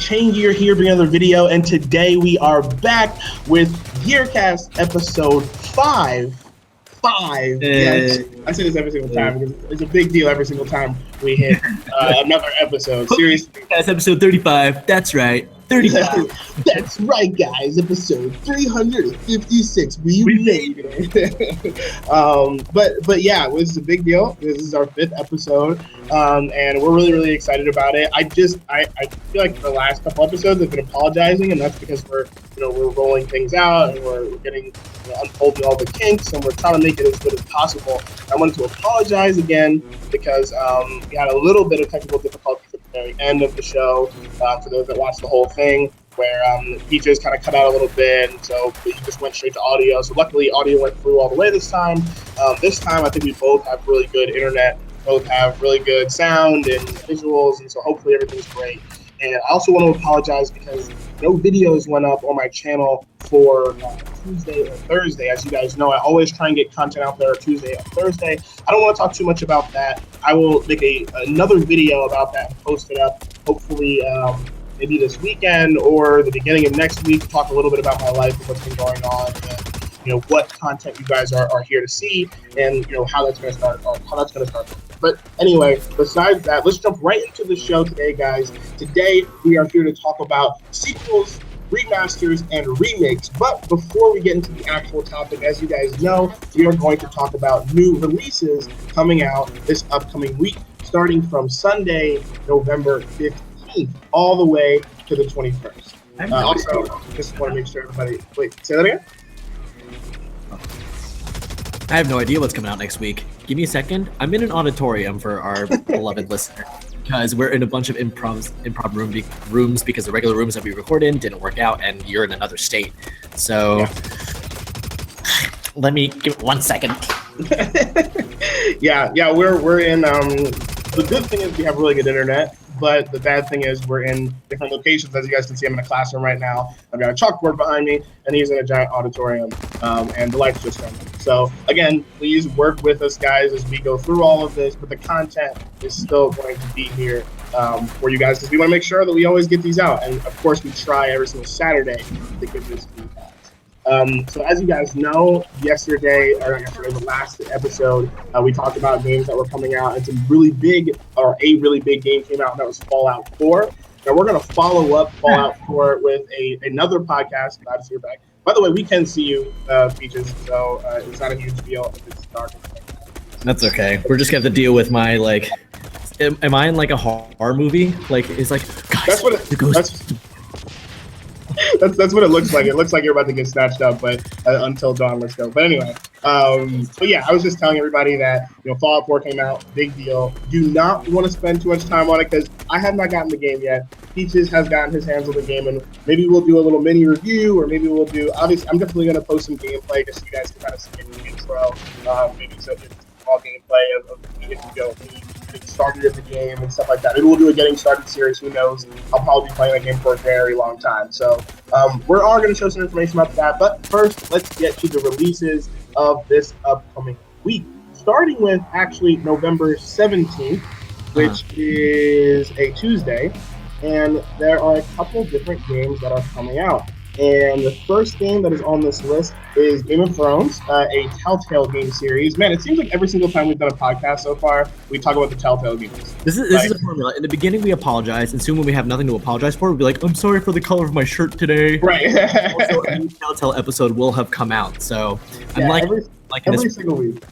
Chain Gear here, bringing another video, and today we are back with GearCast episode 5. Yes, I say this every single time because it's a big deal every single time we hit another episode. Seriously. That's episode 35. That's right. 35. That's right, guys. Episode 356. We made it. But yeah, this is a big deal. This is our 5th episode, and we're really excited about it. I feel like the last couple episodes I've been apologizing, and that's because we're rolling things out and we're getting unfolding all the kinks, and we're trying to make it as good as possible. I wanted to apologize again because we had a little bit of technical difficulties at the very end of the show. For those that watched the whole thing, where Peaches kind of cut out a little bit, and so we just went straight to audio. So luckily, audio went through all the way this time. This time, I think we both have really good internet, both have really good sound and visuals, and so hopefully everything's great. And I also want to apologize because no videos went up on my channel for Tuesday or Thursday. As you guys know, I always try and get content out there Tuesday or Thursday. I don't want to talk too much about that. I will make another video about that and post it up, hopefully maybe this weekend or the beginning of next week, to talk a little bit about my life and what's been going on, and what content you guys are here to see, and how that's going to start. But anyway, besides that, let's jump right into the show today, guys. Today we are here to talk about sequels, remasters, and remakes. But before we get into the actual topic, as you guys know, we are going to talk about new releases coming out this upcoming week, starting from Sunday, November 15th, all the way to the 21st. Also, just want to make sure everybody... Wait, say that again? I have no idea what's coming out next week. Give me a second. I'm in an auditorium for our beloved listener, because we're in a bunch of improv rooms because the regular rooms that we record in didn't work out, and you're in another state. So let me give it 1 second. yeah, we're in. The good thing is we have really good internet, but the bad thing is we're in different locations. As you guys can see, I'm in a classroom right now. I've got a chalkboard behind me, and he's in a giant auditorium, and the lights just turned on. So again, please work with us, guys, as we go through all of this, but the content is still going to be here for you guys, because we want to make sure that we always get these out. And of course, we try every single Saturday to get this to you guys. So as you guys know, yesterday, the last episode, we talked about games that were coming out, and a really big game came out, and that was Fallout 4. Now we're going to follow up Fallout 4 with another podcast. Glad to see you back. By the way, we can see you, Peaches, so it's not a huge deal if it's dark. That's okay. We're just going to have to deal with my, am I in, a horror movie? It's like, guys, that's what it looks like. It looks like you're about to get snatched up, but until dawn, let's go. But anyway, but yeah, I was just telling everybody that Fallout 4 came out, big deal. Do not want to spend too much time on it because I have not gotten the game yet. Peaches has gotten his hands on the game, and maybe we'll do a little mini review, or maybe we'll do. Obviously, I'm definitely going to post some gameplay just so you guys can kind of see the intro, maybe some small gameplay of getting started in the game and stuff like that. Maybe we'll do a getting started series. Who knows? I'll probably be playing that game for a very long time. So we're all going to show some information about that. But first, let's get to the releases of this upcoming week. Starting with actually November 17th, which is a Tuesday. And there are a couple different games that are coming out. And the first game that is on this list is Game of Thrones, a Telltale game series. Man, it seems like every single time we've done a podcast so far, we talk about the Telltale games. This is a formula. In the beginning, we apologize, and soon when we have nothing to apologize for, we'll be like, I'm sorry for the color of my shirt today. Right. Also, a new Telltale episode will have come out, so I'm every single week.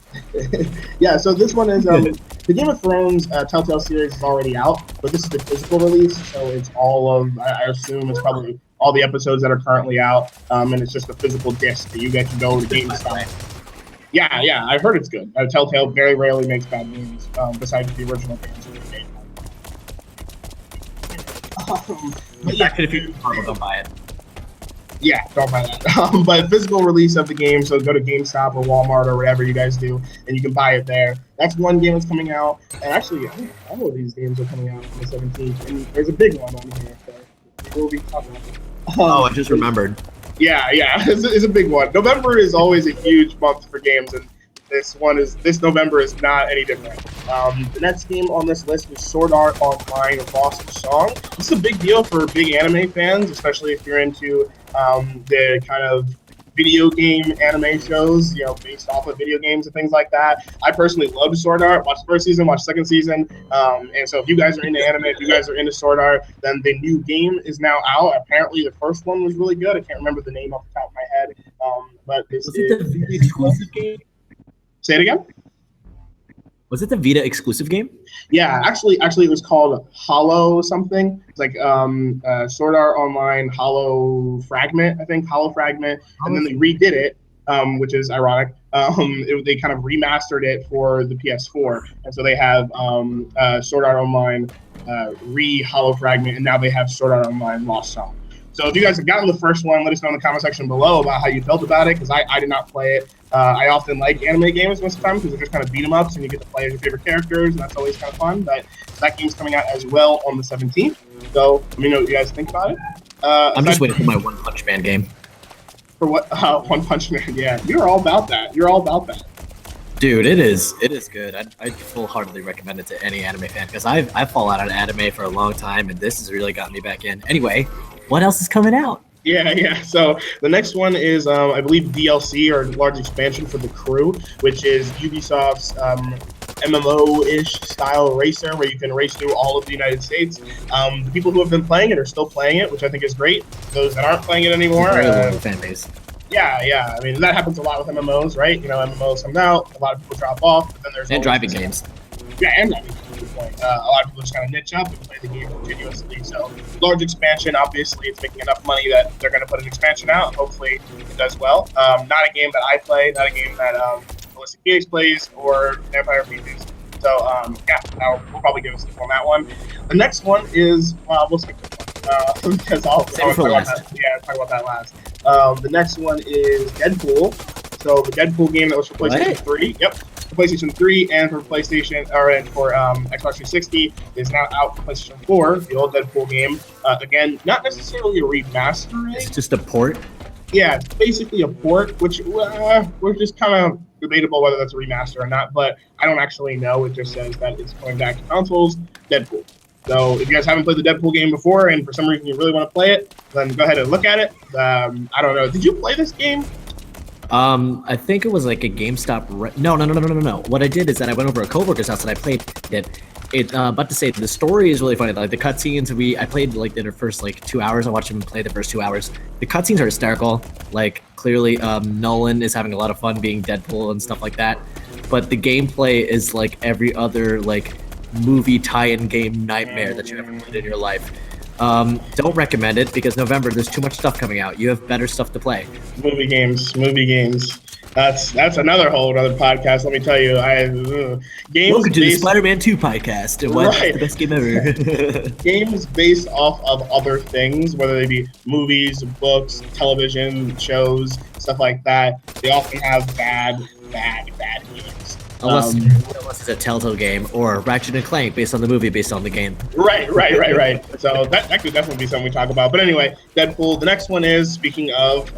Yeah, so this one is the Game of Thrones Telltale series is already out, but this is the physical release, so it's all of, I assume it's probably all the episodes that are currently out, and it's just a physical disc that you get to go to GameStop. Yeah, I've heard it's good. Telltale very rarely makes bad games, besides the original games that they made. If you don't buy it. Yeah, don't buy that. But physical release of the game, so go to GameStop or Walmart or whatever you guys do, and you can buy it there. That's one game that's coming out. And actually, I think all of these games are coming out on the 17th. And there's a big one on here, so we'll be talking about it. I just remembered. Yeah, it's a big one. November is always a huge month for games, and This November is not any different. The next game on this list is Sword Art Online Lost Song. This is a big deal for big anime fans, especially if you're into the kind of video game anime shows, based off of video games and things like that. I personally loved Sword Art. Watched the first season, watched the second season. And so if you guys are into anime, if you guys are into Sword Art, then the new game is now out. Apparently the first one was really good. I can't remember the name off the top of my head. But this was it the Vita exclusive game? Say it again? Was it the Vita exclusive game? Yeah, actually it was called Hollow something. It's like Sword Art Online Hollow Fragment, I think, Hollow Fragment. And then they redid it, which is ironic. They kind of remastered it for the PS4. And so they have Sword Art Online Hollow Fragment, and now they have Sword Art Online Lost Song. So if you guys have gotten the first one, let us know in the comment section below about how you felt about it, because I did not play it. I often like anime games most of the time because they're just kind of beat 'em ups and you get to play as your favorite characters, and that's always kind of fun. But that game's coming out as well on the 17th. So let me know what you guys think about it. I'm just waiting for my One Punch Man game. For what? One Punch Man, yeah. You're all about that. Dude, it is good. I'd full-heartedly recommend it to any anime fan, because I've fallen out of anime for a long time, and this has really gotten me back in. Anyway, what else is coming out? Yeah. So the next one is, I believe, DLC, or large expansion for The Crew, which is Ubisoft's MMO-ish style racer where you can race through all of the United States. The people who have been playing it are still playing it, which I think is great. Those that aren't playing it anymore, fan base. Yeah. I mean, that happens a lot with MMOs, right? MMOs come out, a lot of people drop off, but then there's driving games. Yeah, and driving games. Good point. A lot of people just kind of niche up and play the game continuously. So, large expansion, obviously, it's making enough money that they're going to put an expansion out, and hopefully it does well. Not a game that I play, not a game that Melissa Phoenix plays, or Vampire Phoenix. So, we'll probably give a skip on that one. The next one is, we'll skip this one, because I'll talk about that last. The next one is Deadpool. So, the Deadpool game that was for PlayStation 3. Yep. PlayStation 3 and for PlayStation and for Xbox 360 is now out for PlayStation 4. The old Deadpool game, again, not necessarily a remaster. It's just a port. Yeah, it's basically a port, which we're just kind of debatable whether that's a remaster or not. But I don't actually know. It just says that it's coming back to consoles. Deadpool. So if you guys haven't played the Deadpool game before, and for some reason you really want to play it, then go ahead and look at it. I don't know. Did you play this game? I think it was like a GameStop. No. What I did is that I went over to a coworker's house and I played it. About to say, the story is really funny. Like the cutscenes, I played like the first 2 hours. I watched him play the first 2 hours. The cutscenes are hysterical. Like clearly, Nolan is having a lot of fun being Deadpool and stuff like that. But the gameplay is like every other movie tie-in game nightmare that you ever played in your life. Don't recommend it because November there's too much stuff coming out. You have better stuff to play. Movie games. That's another whole other podcast. Let me tell you, games. Welcome to the Spider-Man 2 podcast. And what's the best game ever? Games based off of other things, whether they be movies, books, television shows, stuff like that. They often have bad games. Unless it's a Telltale game or Ratchet & Clank based on the movie, based on the game. Right. So that could definitely be something we talk about. But anyway, Deadpool. The next one is, speaking of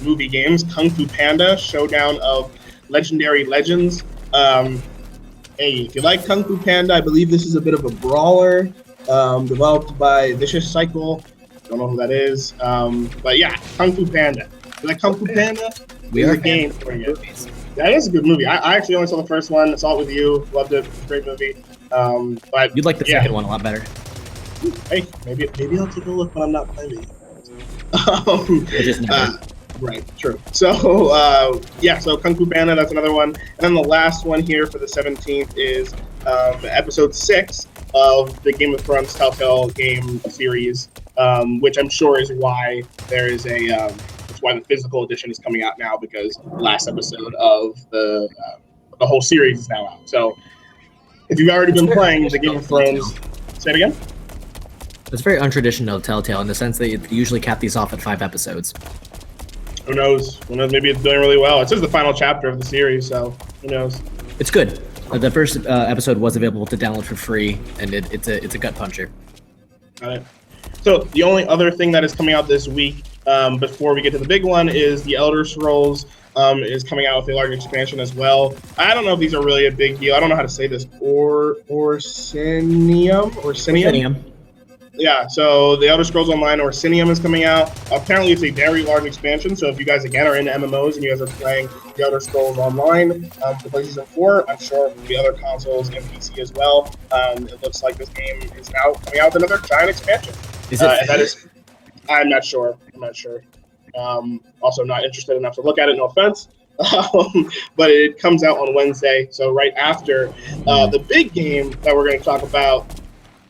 movie games, Kung Fu Panda, Showdown of Legendary Legends. Hey, if you like Kung Fu Panda, I believe this is a bit of a brawler, developed by Vicious Cycle. Don't know who that is. But yeah, Kung Fu Panda. You like Kung Fu Panda? We are a game for you. That is a good movie. I actually only saw the first one. I saw it with you. Loved it. Great movie. But you'd like the second one a lot better. Hey, maybe I'll take a look when I'm not playing. Right. True. So so Kung Fu Panda. That's another one. And then the last one here for the 17th is episode 6 of the Game of Thrones Telltale game series, which I'm sure is why there is why the physical edition is coming out now, because the last episode of the whole series is now out. So if you've already been playing the Game of Thrones, say it again. It's very untraditional Telltale in the sense that you usually cap these off at 5 episodes. Who knows? Maybe it's doing really well. It says the final chapter of the series, so who knows? It's good. The first episode was available to download for free, and it's a gut puncher. Got it. So the only other thing that is coming out this week, before we get to the big one, is the Elder Scrolls is coming out with a large expansion as well. I don't know if these are really a big deal. I don't know how to say this. Orsinium. Yeah, so the Elder Scrolls Online Orsinium is coming out. Apparently, it's a very large expansion. So if you guys again are into MMOs and you guys are playing the Elder Scrolls Online for PlayStation 4, I'm sure the other consoles and PC as well. It looks like this game is now coming out with another giant expansion. Is it? And that is, I'm not sure. Also, not interested enough to look at it. No offense. But it comes out on Wednesday, so right after the big game that we're going to talk about,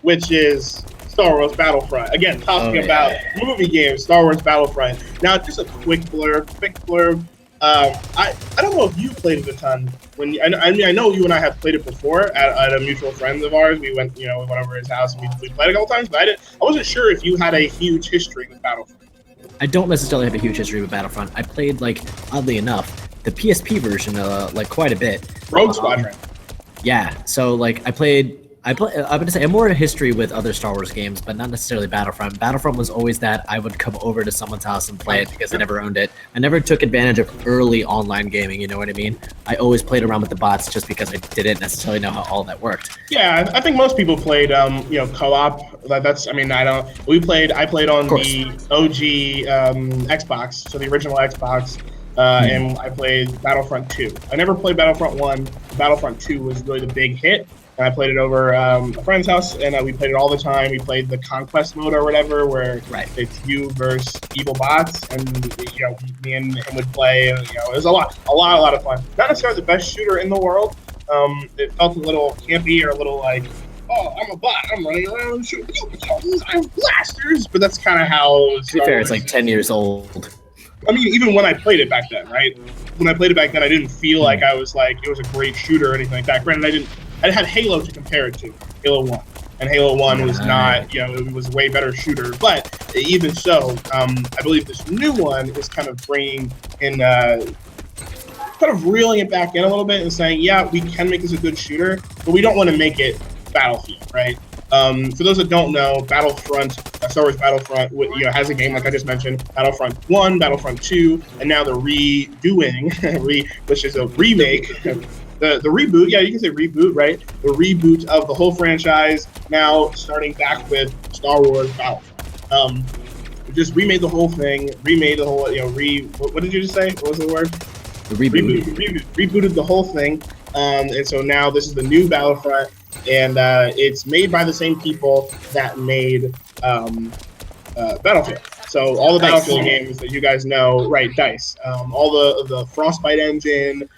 which is Star Wars Battlefront. Again, talking about movie games, Star Wars Battlefront. Now, just a quick blurb. I don't know if you played it a ton. I know you and I have played it before at a mutual friend of ours. We went over his house and we played it a couple times, but I wasn't sure if you had a huge history with Battlefront. I don't necessarily have a huge history with Battlefront. I played, oddly enough, the PSP version, quite a bit. Rogue Squadron. Yeah, so I'm going to say I'm more in a history with other Star Wars games, but not necessarily Battlefront. Battlefront was always that I would come over to someone's house and play it because I never owned it. I never took advantage of early online gaming, you know what I mean? I always played around with the bots just because I didn't necessarily know how all that worked. Yeah, I think most people played, co-op. I played on the OG Xbox, so the original Xbox. And I played Battlefront 2. I never played Battlefront 1. Battlefront 2 was really the big hit. And I played it over a friend's house, and we played it all the time. We played the Conquest mode or whatever, where it's you versus evil bots, and me and him would play. And, it was a lot of fun. Not necessarily the best shooter in the world. It felt a little campy or a little like, oh, I'm a bot. I'm running around and shooting buttons. I have blasters. But that's kind of how. To be fair, it's like 10 years old. I mean, even when I played it back then, right? When I played it back then, I didn't feel like I was it was a great shooter or anything like that. Granted, I had Halo to compare it to, Halo 1. And Halo 1 was not, it was a way better shooter. But even so, I believe this new one is kind of bringing in, kind of reeling it back in a little bit and saying, yeah, we can make this a good shooter, but we don't want to make it Battlefield, right? For those that don't know, Battlefront, Star Wars Battlefront, has a game like I just mentioned, Battlefront 1, Battlefront 2, and now the which is a remake. The reboot, yeah, you can say reboot, right? The reboot of the whole franchise, now starting back with Star Wars Battlefront. Just remade the whole thing, what did you just say? What was the word? The reboot. Rebooted the whole thing. And so now this is the new Battlefront, and it's made by the same people that made Battlefield. So all the Battlefield games that you guys know, right, DICE, all the Frostbite engine,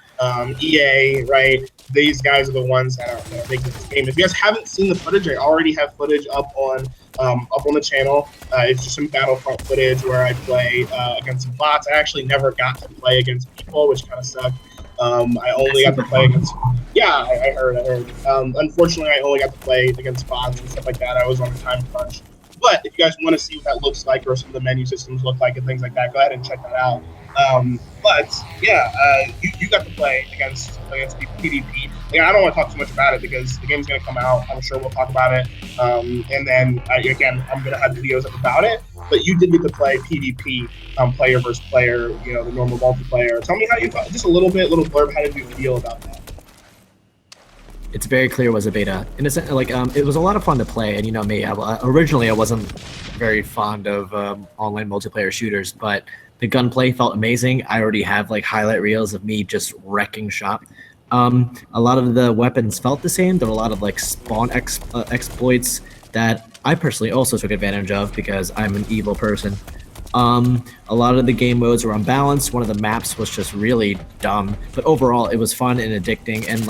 EA, right? These guys are the ones that are making this game. If you guys haven't seen the footage, I already have footage up on the channel. It's just some Battlefront footage where I play against some bots. I actually never got to play against people, which kind of sucked. I only got to play against. Yeah, I heard. Unfortunately, I only got to play against bots and stuff like that. I was on a time crunch. But if you guys want to see what that looks like or some of the menu systems look like and things like that, go ahead and check that out. But yeah, you got to play against people PvP. I don't want to talk too much about it because the game's going to come out. I'm sure we'll talk about it. And then again, I'm going to have videos up about it. But you did get to play PvP, player versus player. The normal multiplayer. Tell me how you thought. Just a little blurb. How did you feel about that? It's very clear it was a beta. In a sense, it was a lot of fun to play. And me, originally I wasn't very fond of online multiplayer shooters, but the gunplay felt amazing. I already have highlight reels of me just wrecking shop. A lot of the weapons felt the same. There were a lot of spawn exploits that I personally also took advantage of because I'm an evil person. A lot of the game modes were unbalanced. One of the maps was just really dumb, but overall it was fun and addicting. And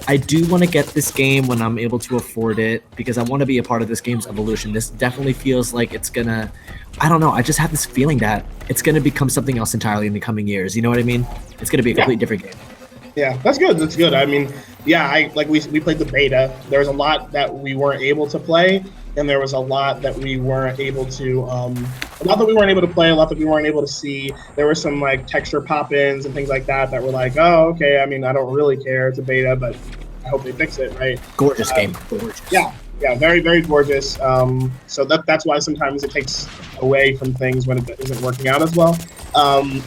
I do want to get this game when I'm able to afford it because I want to be a part of this game's evolution. This definitely feels like it's gonna, I don't know, I just have this feeling that it's gonna become something else entirely in the coming years. You know what I mean? It's gonna be a completely different game. Yeah, that's good. I mean, yeah, we played the beta. There was a lot that we weren't able to play, and there was a lot that we weren't able to a lot that we weren't able to play, a lot that we weren't able to see. There were some texture pop-ins and things like that were oh, okay, I mean, I don't really care, it's a beta, but I hope they fix it, right? Gorgeous game. Gorgeous. Yeah. Yeah, very, very gorgeous. So that's why sometimes it takes away from things when it isn't working out as well.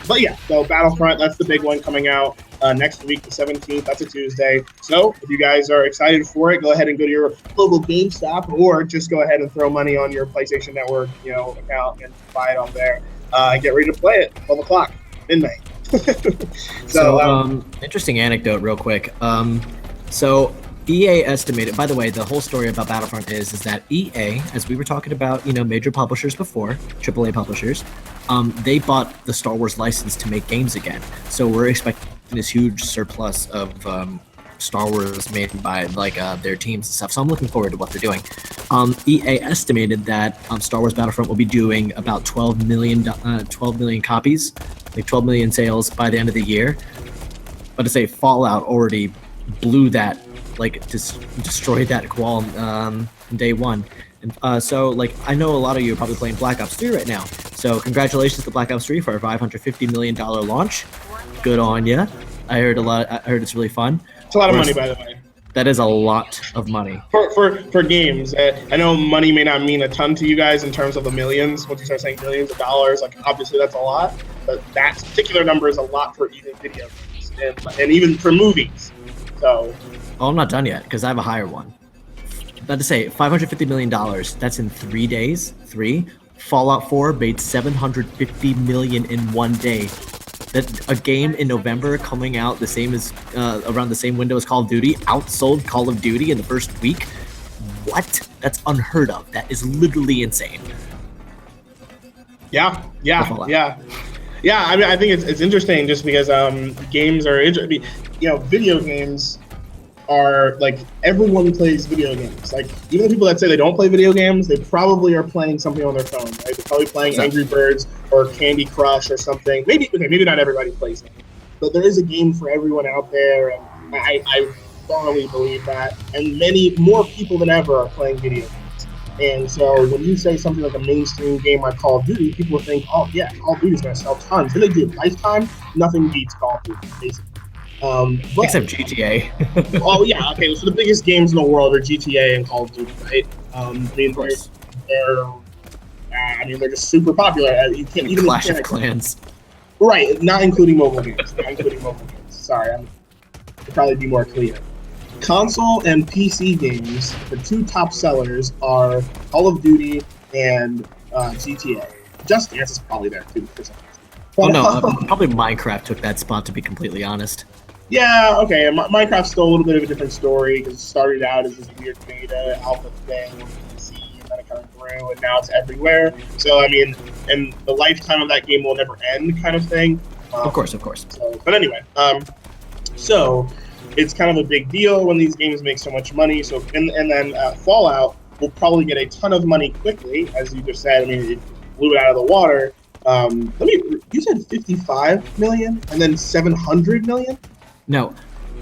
But yeah, so Battlefront, that's the big one coming out next week, the 17th. That's a Tuesday. So if you guys are excited for it, go ahead and go to your local GameStop, or just go ahead and throw money on your PlayStation Network, account and buy it on there. Get ready to play it. 12 o'clock, midnight. So, interesting anecdote, real quick. So EA estimated. By the way, the whole story about Battlefront is that EA, as we were talking about, major publishers before, AAA publishers, they bought the Star Wars license to make games again. So we're expecting this huge surplus of Star Wars made by their teams and stuff. So I'm looking forward to what they're doing. EA estimated that Star Wars Battlefront will be doing about 12 million copies, like 12 million sales by the end of the year. But to say Fallout already blew that, destroyed that qual day one. And so I know a lot of you are probably playing Black Ops 3 right now. So congratulations to Black Ops 3 for a $550 million launch. Good on ya. I heard it's really fun. It's a lot of money, by the way. That is a lot of money for games. I know money may not mean a ton to you guys in terms of the millions. Once you start saying millions of dollars, obviously that's a lot, but that particular number is a lot for even video games and even for movies. So, I'm not done yet because I have a higher one. About to say $550 million. That's in 3 days. Fallout 4 made $750 million in 1 day. That a game in November coming out the same as around the same window as Call of Duty outsold Call of Duty in the first week. What? That's unheard of. That is literally insane. Yeah. I mean, I think it's interesting just because games are video games are everyone plays video games. Even the people that say they don't play video games, they probably are playing something on their phone, right? They're probably playing Angry Birds or Candy Crush or something. Maybe not everybody plays it, but there is a game for everyone out there, and I thoroughly believe that. And many more people than ever are playing video games. And so when you say something like a mainstream game like Call of Duty, people think, oh yeah, Call of Duty's gonna sell tons. Then they do Lifetime, nothing beats Call of Duty, basically. Except GTA. Oh yeah, okay. So the biggest games in the world are GTA and Call of Duty, right? They're just super popular. You can't even Clash of Clans. Right, not including mobile games. Sorry, I could probably be more clear. Console and PC games, the two top sellers are Call of Duty and GTA. Just Dance is probably there too for some reason. Probably Minecraft took that spot, to be completely honest. Yeah, okay. Minecraft's still a little bit of a different story because it started out as this weird beta alpha thing on PC, and then it kind of grew, and now it's everywhere. So, and the lifetime of that game will never end, kind of thing. Of course. But anyway, so it's kind of a big deal when these games make so much money. So, and then Fallout will probably get a ton of money quickly, as you just said. It blew it out of the water. You said 55 million and then 700 million? No.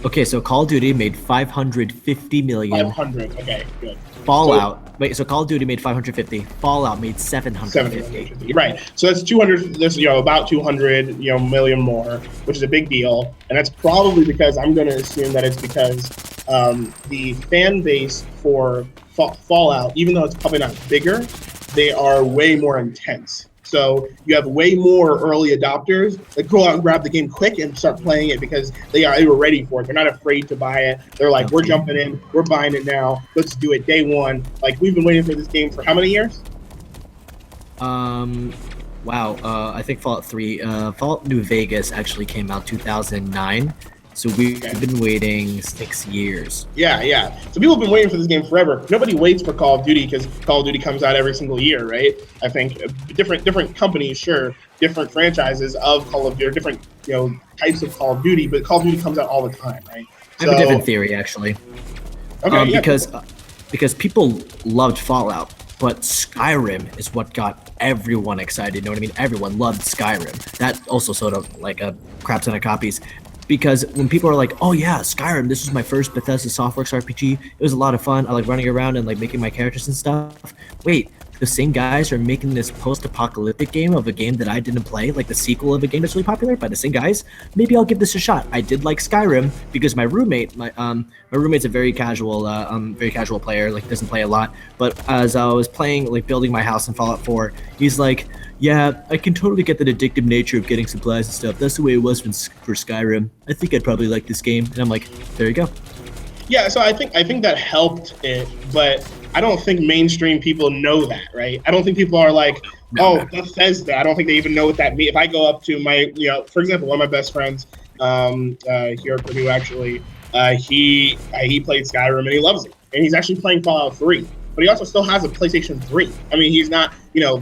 Okay, so Call of Duty made 550 million. 500, okay, good. Fallout, so Call of Duty made 550. Fallout made 750. Right. So that's 200. There's about 200 million more, which is a big deal. And that's probably because I'm going to assume that it's because the fan base for Fallout, even though it's probably not bigger, they are way more intense. So you have way more early adopters that go out and grab the game quick and start playing it because they were ready for it. They're not afraid to buy it. They're like, we're jumping in, we're buying it now. Let's do it day one. We've been waiting for this game for how many years? Wow. I think Fallout 3, Fallout New Vegas actually came out 2009. So we've been waiting 6 years. Yeah. So people have been waiting for this game forever. Nobody waits for Call of Duty because Call of Duty comes out every single year, right? I think different companies, sure, different franchises of Call of Duty, different types of Call of Duty, but Call of Duty comes out all the time, right? I have a different theory, actually. Okay, because people loved Fallout, but Skyrim is what got everyone excited. You know what I mean? Everyone loved Skyrim. That also sold a crap ton of copies. Because when people are like, oh yeah, Skyrim, this was my first Bethesda Softworks RPG. It was a lot of fun. I like running around and making my characters and stuff. Wait, the same guys are making this post-apocalyptic game of a game that I didn't play, like the sequel of a game that's really popular by the same guys. Maybe I'll give this a shot. I did like Skyrim because my roommate's a very casual player, like doesn't play a lot. But as I was playing, like building my house in Fallout 4, he's like, yeah, I can totally get that addictive nature of getting supplies and stuff. That's the way it was for Skyrim. I think I'd probably like this game. And I'm like, there you go. Yeah, so I think that helped it, but I don't think mainstream people know that, right? I don't think people are like, Bethesda. I don't think they even know what that means. If I go up to my, for example, one of my best friends here at Purdue, actually, he played Skyrim and he loves it, and he's actually playing Fallout 3. But he also still has a PlayStation 3. I mean, he's not,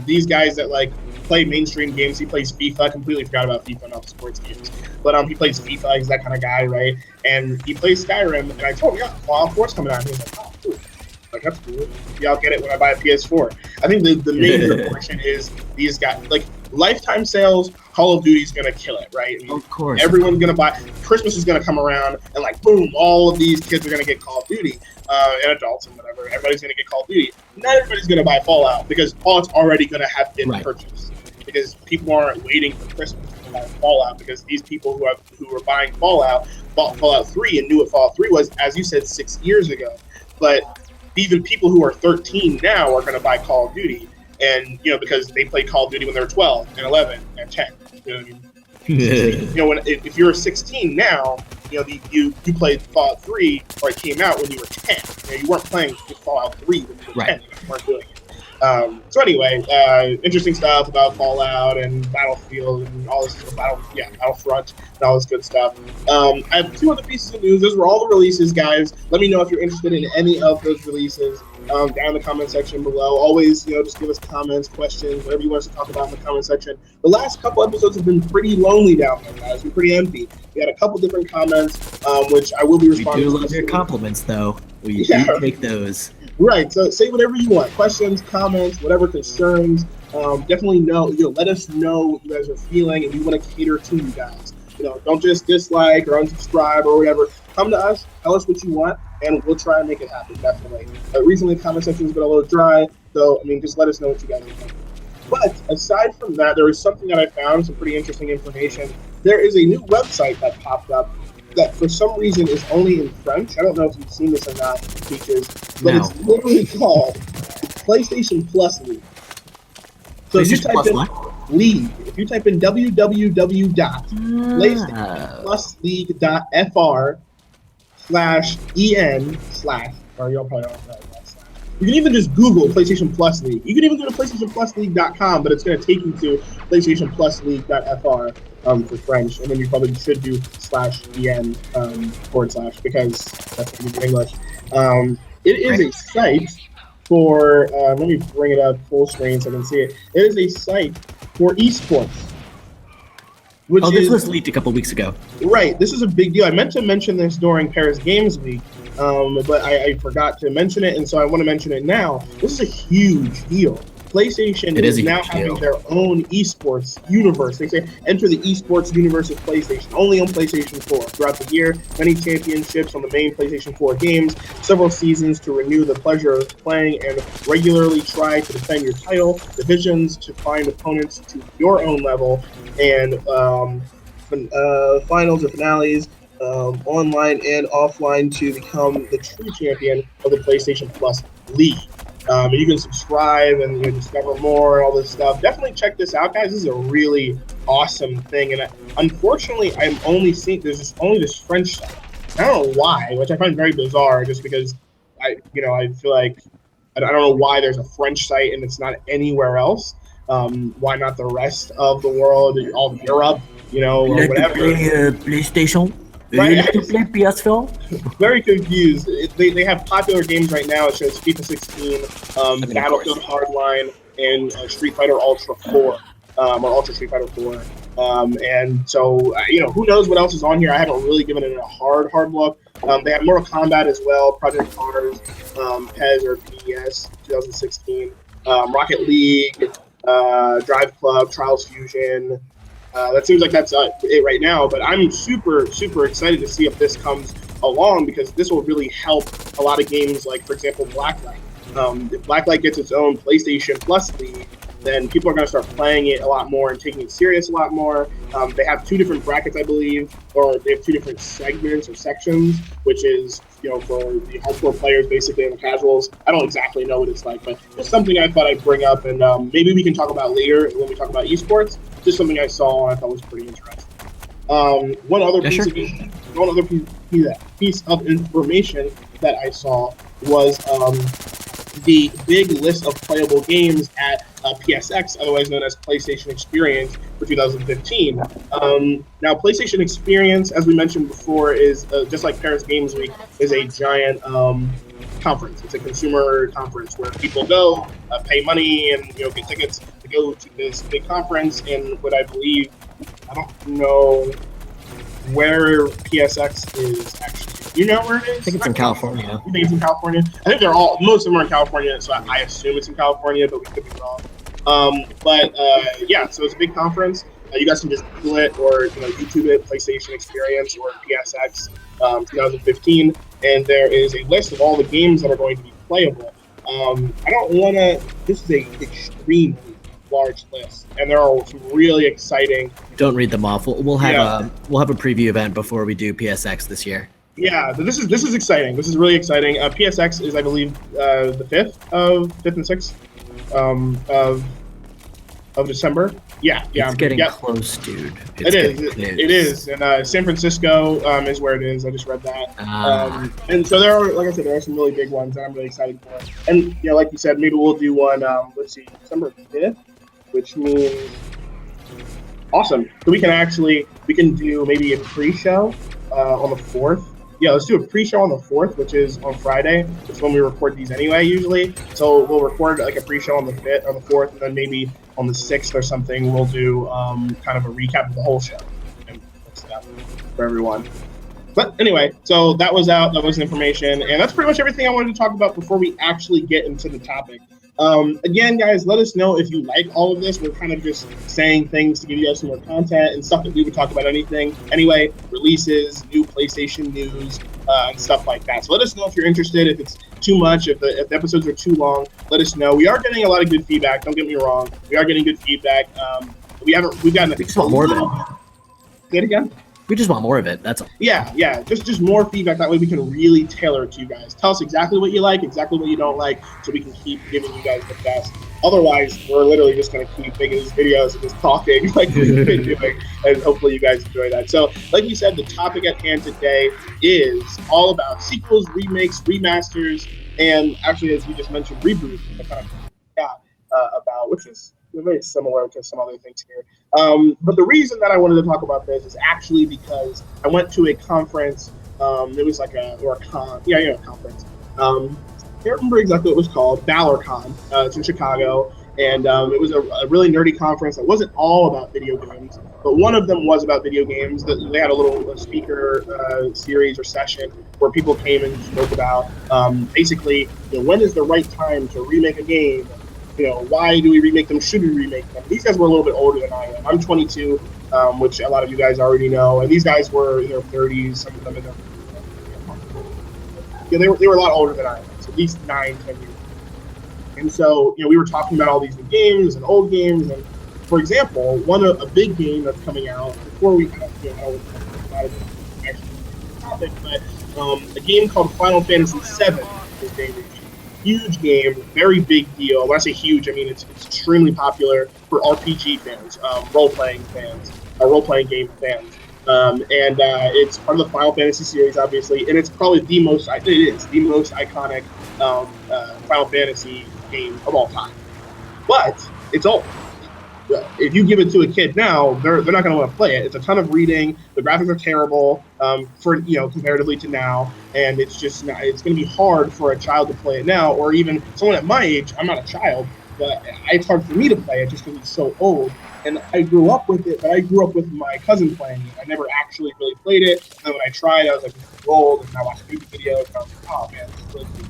these guys that like play mainstream games. He plays FIFA. I completely forgot about FIFA and all the sports games. But he plays FIFA. He's that kind of guy, right? And he plays Skyrim. And I told him, yeah, Fallout 4's coming out. And he was like, oh, cool. Like, that's cool. Yeah, I'll get it when I buy a PS4. I think the main question is these guys, like, lifetime sales, Call of Duty's going to kill it, right? I mean, of course. Everyone's going to buy. Christmas is going to come around, and, like, boom, all of these kids are going to get Call of Duty, and adults and whatever. Everybody's going to get Call of Duty. Not everybody's going to buy Fallout, because Fallout's already going to have been purchased. Because people aren't waiting for Christmas to buy Fallout, because these people who were buying Fallout bought Fallout 3 and knew what Fallout 3 was, as you said, 6 years ago. But even people who are 13 now are going to buy Call of Duty, and because they played Call of Duty when they were 12 and 11 and 10. You know what I mean? If you're 16 now, you played Fallout 3, or it came out when you were 10. You weren't playing Fallout 3 when you were 10. You weren't doing it. So anyway, interesting stuff about Fallout and Battlefield and all this sort of Battlefront and all this good stuff. I have 2 other pieces of news. Those were all the releases, guys. Let me know if you're interested in any of those releases down in the comment section below. Always, just give us comments, questions, whatever you want us to talk about in the comment section. The last couple episodes have been pretty lonely down there, guys. We're pretty empty. We had a couple different comments, which I will be responding to. We do love your compliments, though. We do take those. Right, so say whatever you want. Questions, comments, whatever concerns. Definitely let us know what you guys are feeling, and we want to cater to you guys. Don't just dislike or unsubscribe or whatever. Come to us, tell us what you want, and we'll try and make it happen, definitely. Recently, the comment section has been a little dry, so, just let us know what you guys are thinking. But aside from that, there was something that I found, some pretty interesting information. There is a new website that popped up that for some reason is only in French. I don't know if you've seen this or not, Peaches, but it's literally called PlayStation Plus League. So if you type in League, if you type in www.playstationplusleague.fr/en/ or you'll probably don't know that. You can even just Google PlayStation Plus League. You can even go to PlayStationPlusLeague.com, but it's going to take you to PlayStationPlusLeague.fr for French, and then you probably should do /en / because that's going to be English. It is a site for, let me bring it up full screen so I can see it. It is a site for esports. This was leaked a couple weeks ago. Right. This is a big deal. I meant to mention this during Paris Games Week, but I forgot to mention it, and so I want to mention it now. This is a huge deal. PlayStation is now having their own esports universe. They say enter the esports universe of PlayStation, only on PlayStation 4. Throughout the year, many championships on the main PlayStation 4 games, several seasons to renew the pleasure of playing, and regularly try to defend your title, divisions to find opponents to your own level, and finals or finales, online and offline, to become the true champion of the PlayStation Plus League. And you can subscribe and discover more and all this stuff. Definitely check this out, guys. This is a really awesome thing. And unfortunately, I'm only seeing there's only this French site. I don't know why, which I find very bizarre. Just because I feel like I don't know why there's a French site and it's not anywhere else. Why not the rest of the world, all of Europe, or whatever? PlayStation. Right. You like to play PS4? Very confused. They have popular games right now. It shows FIFA 16, Battlefield Hardline, and Street Fighter Ultra 4, or Ultra Street Fighter 4. And so, who knows what else is on here? I haven't really given it a hard look. They have Mortal Kombat as well, Project Cars, PES or PES 2016, Rocket League, Drive Club, Trials Fusion. That seems like that's it right now, but I'm super, super excited to see if this comes along, because this will really help a lot of games like, for example, Blacklight. if Blacklight gets its own PlayStation Plus league, then people are going to start playing it a lot more and taking it serious a lot more. They have 2 different brackets, I believe, or they have 2 different segments or sections, which is, for the hardcore players, basically, and the casuals. I don't exactly know what it's like, but it's something I thought I'd bring up, and maybe we can talk about later when we talk about esports. Just something I saw and I thought was pretty interesting. One other piece of information that I saw was the big list of playable games at PSX, otherwise known as PlayStation Experience, for 2015. Now, PlayStation Experience, as we mentioned before, is just like Paris Games Week, is a giant conference. It's a consumer conference where people go, pay money, and get tickets to go to this big conference. And what I believe, I don't know where PSX is actually. You know where it is? I think it's in California. You think it's in California? I think most of them are in California, so I assume it's in California, but we could be wrong. Yeah, so it's a big conference. You guys can just Google it or YouTube it, PlayStation Experience or PSX 2015, and there is a list of all the games that are going to be playable. I don't want to. This is a extremely large list, and there are some really exciting. Don't read them off. We'll have a preview event before we do PSX this year. Yeah, this is exciting. This is really exciting. PSX is, I believe, the 5th and 6th of December. Yeah. It's getting close, dude. It is. And San Francisco is where it is. I just read that. And so there are, like I said, there are some really big ones that I'm really excited for. And like you said, maybe we'll do one. Let's see, December 5th, which means awesome. So we can do maybe a pre-show on the 4th. Yeah, let's do a pre-show on the 4th, which is on Friday. Which is when we record these anyway, usually. So we'll record like a pre-show on the 5th, on the 4th, and then maybe on the 6th or something, we'll do kind of a recap of the whole show and stuff for everyone. But anyway, so that was out. That was information, and that's pretty much everything I wanted to talk about before we actually get into the topic. Again, guys, let us know if you like all of this. We're kind of just saying things to give you guys some more content and stuff that we would talk about anything. Anyway, releases, new PlayStation news, and stuff like that. So let us know if you're interested. If it's too much, if the episodes are too long, let us know. We are getting a lot of good feedback. Don't get me wrong. We are getting good feedback. We've gotten just want more of it. Say it again. We just want more of it. That's all. Yeah. Just more feedback. That way we can really tailor it to you guys. Tell us exactly what you like, exactly what you don't like, so we can keep giving you guys the best. Otherwise, we're literally just going to keep making these videos and just talking like we've been doing, and hopefully you guys enjoy that. So, like you said, the topic at hand today is all about sequels, remakes, remasters, and actually, as you just mentioned, reboots. About, which is very similar to some other things here. But the reason that I wanted to talk about this is actually because I went to a conference. It was like a conference. I can't remember exactly what it was called. ValorCon. It's in Chicago, and it was a really nerdy conference. It wasn't all about video games, but one of them was about video games. They had a little speaker series or session where people came and spoke about basically, when is the right time to remake a game. Why do we remake them? Should we remake them? These guys were a little bit older than I am. I'm 22, which a lot of you guys already know. And these guys were in their 30s, some of them in their 40s. They were a lot older than I am, so at least 9-10 years. And so, we were talking about all these new games and old games. And for example, a big game that's coming out before we kind of, topic, but a game called Final Fantasy VII is debuting. Huge game, very big deal. When I say huge, I mean it's extremely popular for RPG fans, role-playing fans, role-playing game fans, and it's part of the Final Fantasy series, obviously, and it's probably the most iconic Final Fantasy game of all time. But it's old. If you give it to a kid now, they're not going to want to play it. It's a ton of reading. The graphics are terrible for comparatively to now, and it's just not. It's going to be hard for a child to play it now, or even someone at my age. I'm not a child, but it's hard for me to play it just because it's so old. And I grew up with it, but I grew up with my cousin playing it. I never actually really played it. And then when I tried, I was like, it's old, and I watched YouTube videos, and I was like, oh man, this is really cool.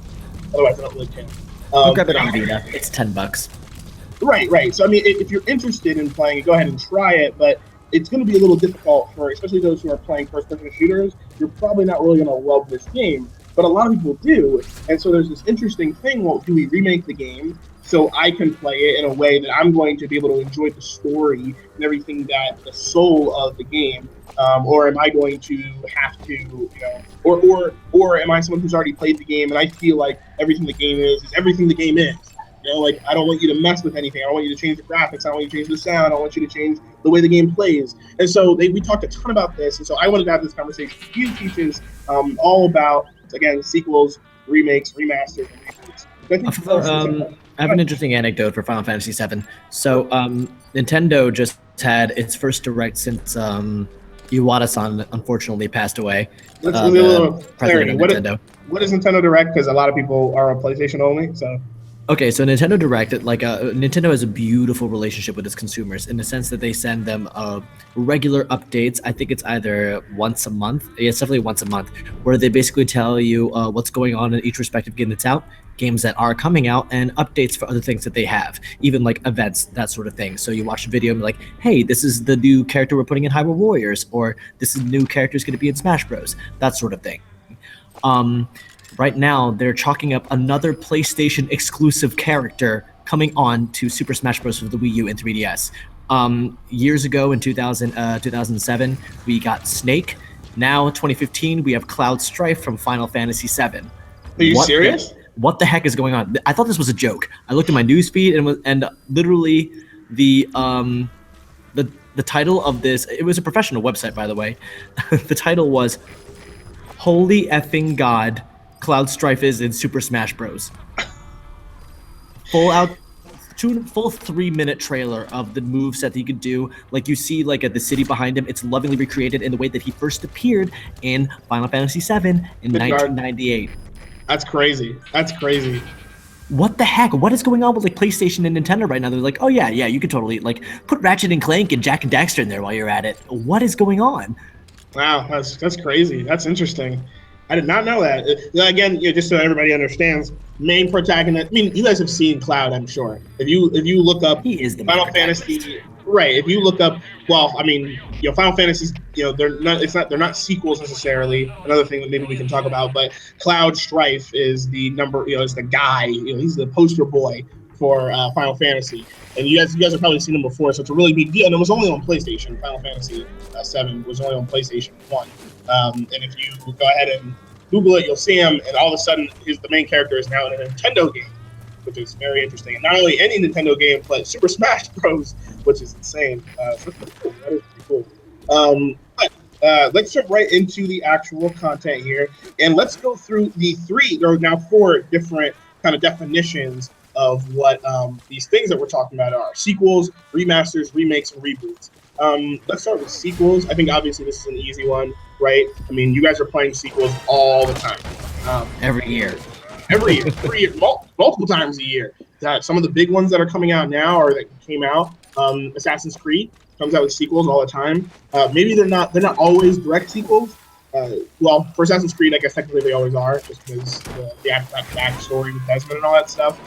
Otherwise, I don't really care. Look up it on Vita. It's $10. Right. So, I mean, if you're interested in playing it, go ahead and try it, but it's going to be a little difficult for, especially those who are playing first-person shooters. You're probably not really going to love this game. but a lot of people do. And so there's this interesting thing. Well, do we remake the game so I can play it in a way that I'm going to be able to enjoy the story and everything that the soul of the game, or am I going to have to, or am I someone who's already played the game and I feel like everything the game is everything the game is? Like, I don't want you to mess with anything. I don't want you to change the graphics. I don't want you to change the sound. I don't want you to change the way the game plays. And so we talked a ton about this. And so I wanted to have this conversation with you, Teaches, all about, again, sequels, remakes, remasters, and reboots. I have an interesting anecdote for Final Fantasy VII. So Nintendo just had its first direct since Iwata-san unfortunately passed away. Let's do a little clarity. What is Nintendo Direct? Because a lot of people are on PlayStation only. So. Okay, so Nintendo Direct, Nintendo has a beautiful relationship with its consumers in the sense that they send them regular updates. I think it's either once a month. Yeah, it's definitely once a month, where they basically tell you what's going on in each respective game that's out, games that are coming out, and updates for other things that they have, even like events, that sort of thing. So you watch a video and be like, hey, this is the new character we're putting in Hyrule Warriors, or this is the new character is going to be in Smash Bros, that sort of thing. Right now, they're chalking up another PlayStation exclusive character coming on to Super Smash Bros. For the Wii U and 3DS. Years ago in 2007, we got Snake. Now, 2015, we have Cloud Strife from Final Fantasy VII. Are you serious? What the heck is going on? I thought this was a joke. I looked at my newsfeed and literally the title of this, it was a professional website, by the way. The title was Holy Effing God, Cloud Strife is in Super Smash Bros. Full 3-minute trailer of the moves that he could do. Like you see, like at the city behind him, it's lovingly recreated in the way that he first appeared in Final Fantasy VII in 1998. That's crazy. What the heck? What is going on with like PlayStation and Nintendo right now? They're like, oh yeah, you could totally like put Ratchet and Clank and Jak and Daxter in there while you're at it. What is going on? Wow, that's crazy. That's interesting. I did not know that. Again, just so everybody understands, main protagonist. I mean, you guys have seen Cloud, I'm sure. If you look up he is the Final Fantasy, right? If you look up, well, I mean, Final Fantasies, they're not sequels necessarily. Another thing that maybe we can talk about, but Cloud Strife is the number, is the guy. He's the poster boy for Final Fantasy, and you guys have probably seen him before, so it's a really big deal. And it was only on PlayStation. Final Fantasy VII was only on PlayStation 1. And if you go ahead and Google it, you'll see him, and all of a sudden, the main character is now in a Nintendo game, which is very interesting. And not only any Nintendo game, but Super Smash Bros., which is insane. So that's pretty cool. That is pretty cool. But let's jump right into the actual content here, and let's go through the 4 different kind of definitions of what these things that we're talking about are: sequels, remasters, remakes, and reboots. Let's start with sequels. I think obviously this is an easy one, right? I mean, you guys are playing sequels all the time. Every year, multiple times a year. Some of the big ones that are coming out now or that came out, Assassin's Creed comes out with sequels all the time. Maybe they're not always direct sequels. Well, for Assassin's Creed, I guess technically they always are, just because the backstory with Desmond and all that stuff.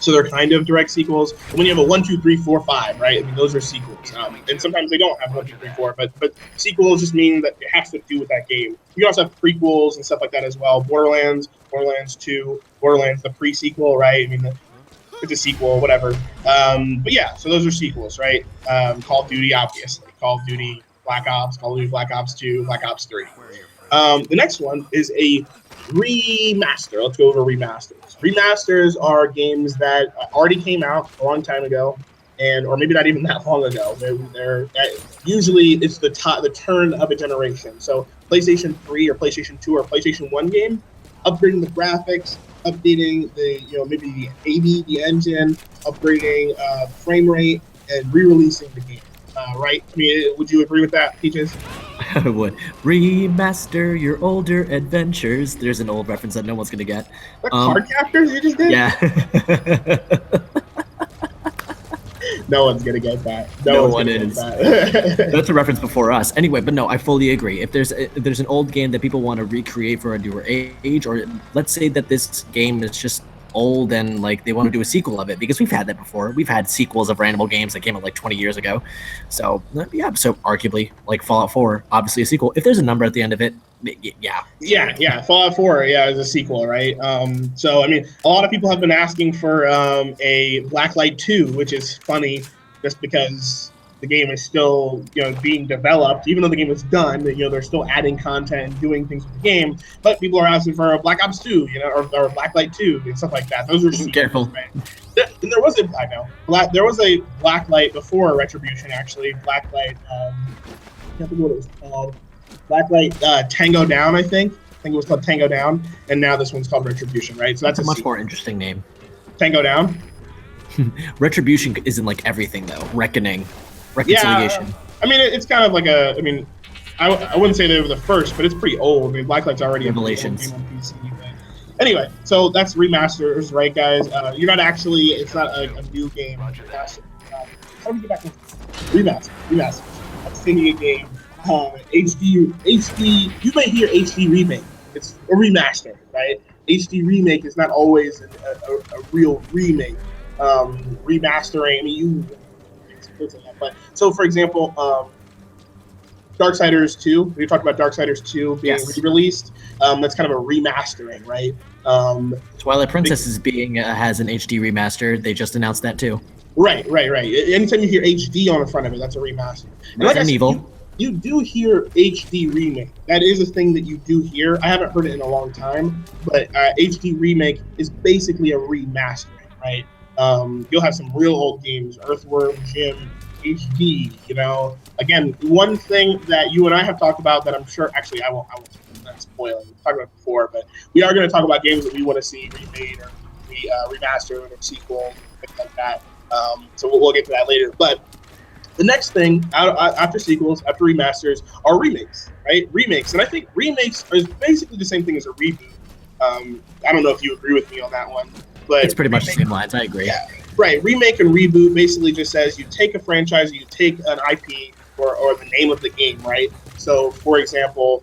So they're kind of direct sequels. And when you have a 1, 2, 3, 4, 5, right? I mean, those are sequels. And sometimes they don't have 1, 2, 3, 4, but sequels just mean that it has to do with that game. You can also have prequels and stuff like that as well. Borderlands 2, Borderlands the pre-sequel, right? I mean, it's a sequel, whatever. But yeah, so those are sequels, right? Call of Duty, obviously. Call of Duty Black Ops, Call of Duty Black Ops 2, Black Ops 3. The next one is a remaster. Let's go over remasters. Remasters are games that already came out a long time ago, or maybe not even that long ago. They're usually it's the turn of a generation. So PlayStation 3 or PlayStation 2 or PlayStation 1 game, upgrading the graphics, updating maybe the engine, upgrading frame rate, and re-releasing the game. Right? I mean, would you agree with that, Peaches? I would. Remaster your older adventures. There's an old reference that no one's gonna get. What, card captors you just did? Yeah. No one's gonna get that. No one is. That's a reference before us. Anyway, but no, I fully agree. If there's an old game that people want to recreate for a newer age, or let's say that this game is just old and like they want to do a sequel of it, because we've had that before. We've had sequels of random games that came out like 20 years ago. So yeah, so arguably like Fallout 4, obviously a sequel. If there's a number at the end of it, yeah. Yeah. Fallout 4, is a sequel, right? So I mean, a lot of people have been asking for a Blacklight 2, which is funny, just because the game is still, being developed. Even though the game is done, they're still adding content and doing things with the game. But people are asking for a Black Ops 2, or Blacklight 2 and stuff like that. Those are sequels, careful. right? And there was there was a Blacklight before Retribution, actually. Blacklight, I can't think what it was called. Blacklight Tango Down, I think. I think it was called Tango Down, and now this one's called Retribution, right? So that's a much more interesting name. Tango Down. Retribution isn't like everything though. Reckoning. Reconciliation. Yeah, I mean, it's kind of like I wouldn't say they were the first, but it's pretty old. I mean, Blacklight's already Revelations. a game on PC. But anyway, so that's remasters, right, guys? You're not actually, it's not a new game. How do we get back into remasters? I'm thinking a game. HD. You may hear HD remake. It's a remaster, right? HD remake is not always a real remake. Remastering. I mean, but so for example, Darksiders 2. We talked about Darksiders 2 being re-released. That's kind of a remastering, right? Twilight Princess has an HD remaster. They just announced that too. Right. Anytime you hear HD on the front of it, that's a remaster. Resident Evil. You do hear HD remake. That is a thing that you do hear. I haven't heard it in a long time, but HD remake is basically a remastering, right? You'll have some real old games, Earthworm Jim, HD. Again, one thing that you and I have talked about that I'm sure, actually, I won't spoil it. We've talked about it before, but we are going to talk about games that we want to see remade or remastered or sequel, things like that. So we'll get to that later. But the next thing after sequels, after remasters, are remakes, right? Remakes, and I think remakes is basically the same thing as a reboot. I don't know if you agree with me on that one, but it's pretty much the same lines. I agree. Yeah, right. Remake and reboot basically just says you take a franchise, you take an IP or the name of the game, right? So, for example,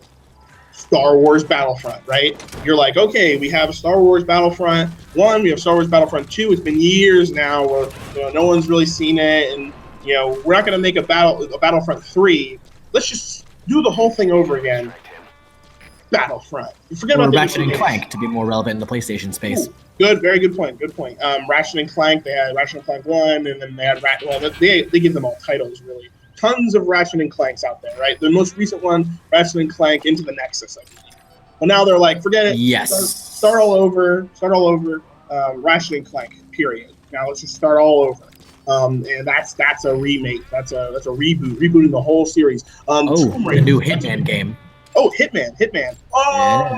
Star Wars Battlefront, right? You're like, okay, we have Star Wars Battlefront 1, we have Star Wars Battlefront 2. It's been years now where no one's really seen it, and we're not going to make a Battlefront 3. Let's just do the whole thing over again. Battlefront. Forget about Ratchet and Clank to be more relevant in the PlayStation space. Ooh, good, very good point. Ratchet and Clank. They had Ratchet and Clank 1, and then they had they give them all titles really. Tons of Ratchet and Clanks out there, right? The most recent one, Ratchet and Clank Into the Nexus, I believe. Well, now they're like, forget it. Yes. Start all over. Ratchet and Clank. Period. Now let's just start all over. And that's a remake. That's a reboot. Rebooting the whole series. The new Hitman game. Oh, Hitman. Oh,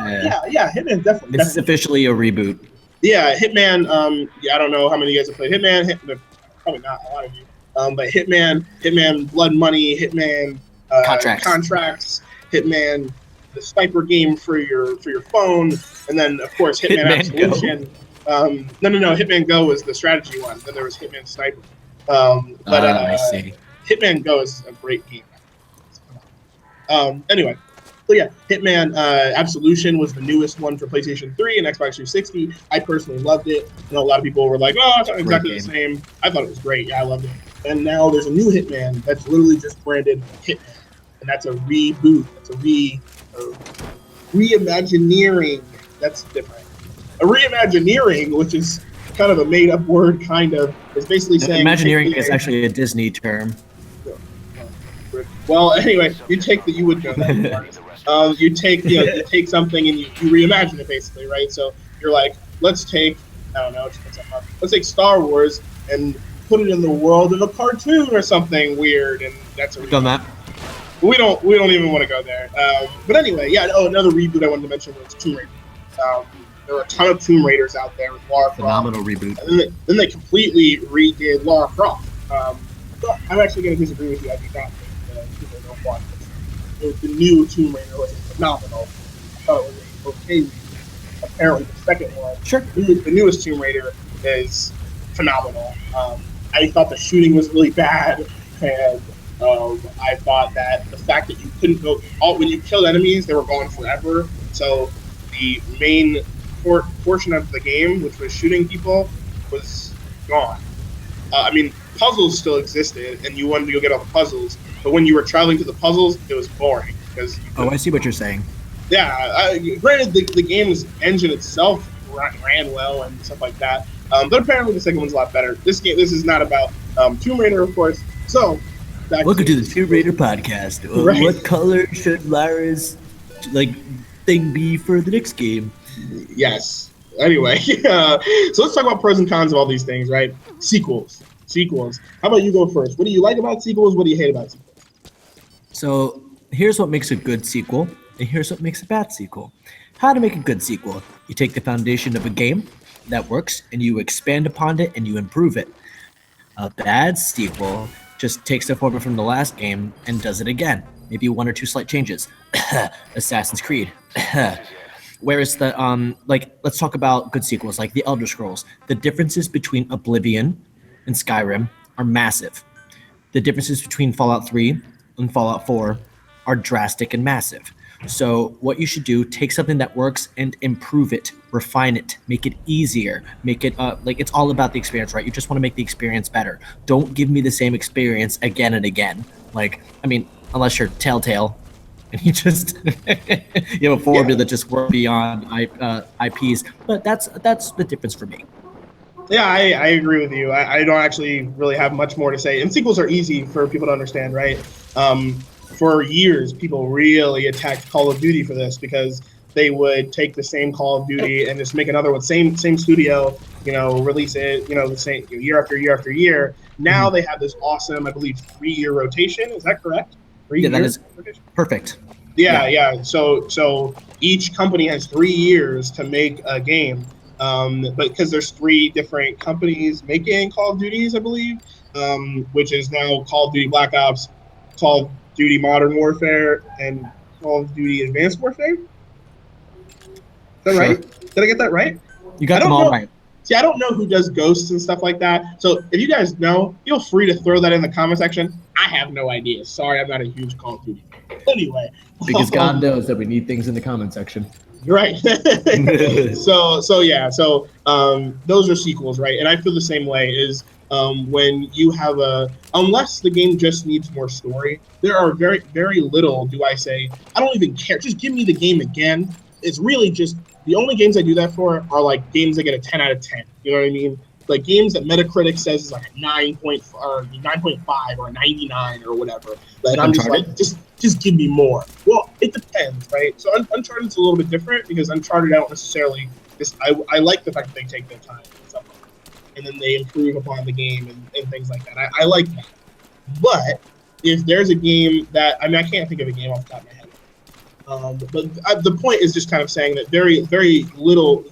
yeah, Hitman definitely. This is officially a reboot. Yeah, Hitman. I don't know how many of you guys have played Hitman. Probably not a lot of you. But Hitman, Blood Money, Hitman contracts, Hitman, the sniper game for your phone, and then of course Hitman Absolution. No, Hitman Go was the strategy one. Then there was Hitman Sniper. I see. Hitman Go is a great game. Anyway. So yeah, Hitman Absolution was the newest one for PlayStation 3 and Xbox 360. I personally loved it. I know a lot of people were like, "Oh, it's not exactly the same." I thought it was great. Yeah, I loved it. And now there's a new Hitman that's literally just branded Hitman, and that's a reboot. That's a reimagineering. That's different. A reimagineering, which is kind of a made-up word, kind of, is basically saying Imagineering is actually a Disney term. Well, anyway, you take you would know that. You take something and you reimagine it, basically, right? So you're like, let's take Star Wars and put it in the world of a cartoon or something weird, and that's We've done that. We don't even want to go there. But anyway, yeah. Oh, another reboot I wanted to mention was Tomb Raider. There were a ton of Tomb Raiders out there with Lara Croft. Phenomenal reboot. And then they completely redid Lara Croft. I'm actually going to disagree with you. I do not think the Tomb Raider 1 the new Tomb Raider was phenomenal. I thought it was okay reboot. Apparently, the second one, the newest Tomb Raider, is phenomenal. I thought the shooting was really bad, and I thought that the fact that you couldn't go when you killed enemies, they were gone forever. So the main portion of the game, which was shooting people, was gone. I mean, puzzles still existed, and you wanted to go get all the puzzles. But when you were traveling to the puzzles, it was boring because. I see what you're saying. Yeah, granted, the game's engine itself ran well and stuff like that. But apparently, the second one's a lot better. This is not about Tomb Raider, of course. So, welcome to the Tomb Raider podcast. Right. What color should Lara's thing be for the next game? Yes. Anyway, so let's talk about pros and cons of all these things, right? Sequels. How about you go first? What do you like about sequels? What do you hate about sequels? So here's what makes a good sequel, and here's what makes a bad sequel. How to make a good sequel. You take the foundation of a game that works, and you expand upon it, and you improve it. A bad sequel just takes the formula from the last game and does it again. Maybe one or two slight changes. Assassin's Creed. Whereas let's talk about good sequels like the Elder Scrolls. The differences between Oblivion and Skyrim are massive. The differences between Fallout 3 and Fallout 4 are drastic and massive. So what you should do, take something that works and improve it, refine it, make it easier, make it it's all about the experience, right? You just want to make the experience better. Don't give me the same experience again and again. Unless you're Telltale and you just you have a formula that just works beyond IPs. But that's the difference for me. Yeah, I agree with you. I don't actually really have much more to say. And sequels are easy for people to understand, right? For years, people really attacked Call of Duty for this because they would take the same Call of Duty and just make another one, same studio, release it, the same year after year after year. Now they have this awesome, I believe, 3-year rotation. Is that correct? That is perfect. Yeah. So each company has 3 years to make a game. But because there's 3 different companies making Call of Duties, I believe, which is now Call of Duty Black Ops, Call of Duty Modern Warfare, and Call of Duty Advanced Warfare. Is that right? Did I get that right? You got them all right. See, I don't know who does ghosts and stuff like that. So if you guys know, feel free to throw that in the comment section. I have no idea. Sorry, I'm not a huge Call of Duty fan. Anyway. Because God knows that we need things in the comment section. You're right. So those are sequels, right? And I feel the same way is when you have unless the game just needs more story, there are very, very little, do I say, I don't even care. Just give me the game again. It's really just, the only games I do that for are like games that get a 10 out of 10. You know what I mean? Like games that Metacritic says is like a 9.5 or a 99 or whatever. Like I'm just like, just give me more. Well, it depends, right? So Uncharted's a little bit different because Uncharted, I don't necessarily I like the fact that they take their time and stuff like that, and then they improve upon the game and things like that. I like that. But if there's a game that I can't think of a game off the top of my head. But the point is just kind of saying that very, very little,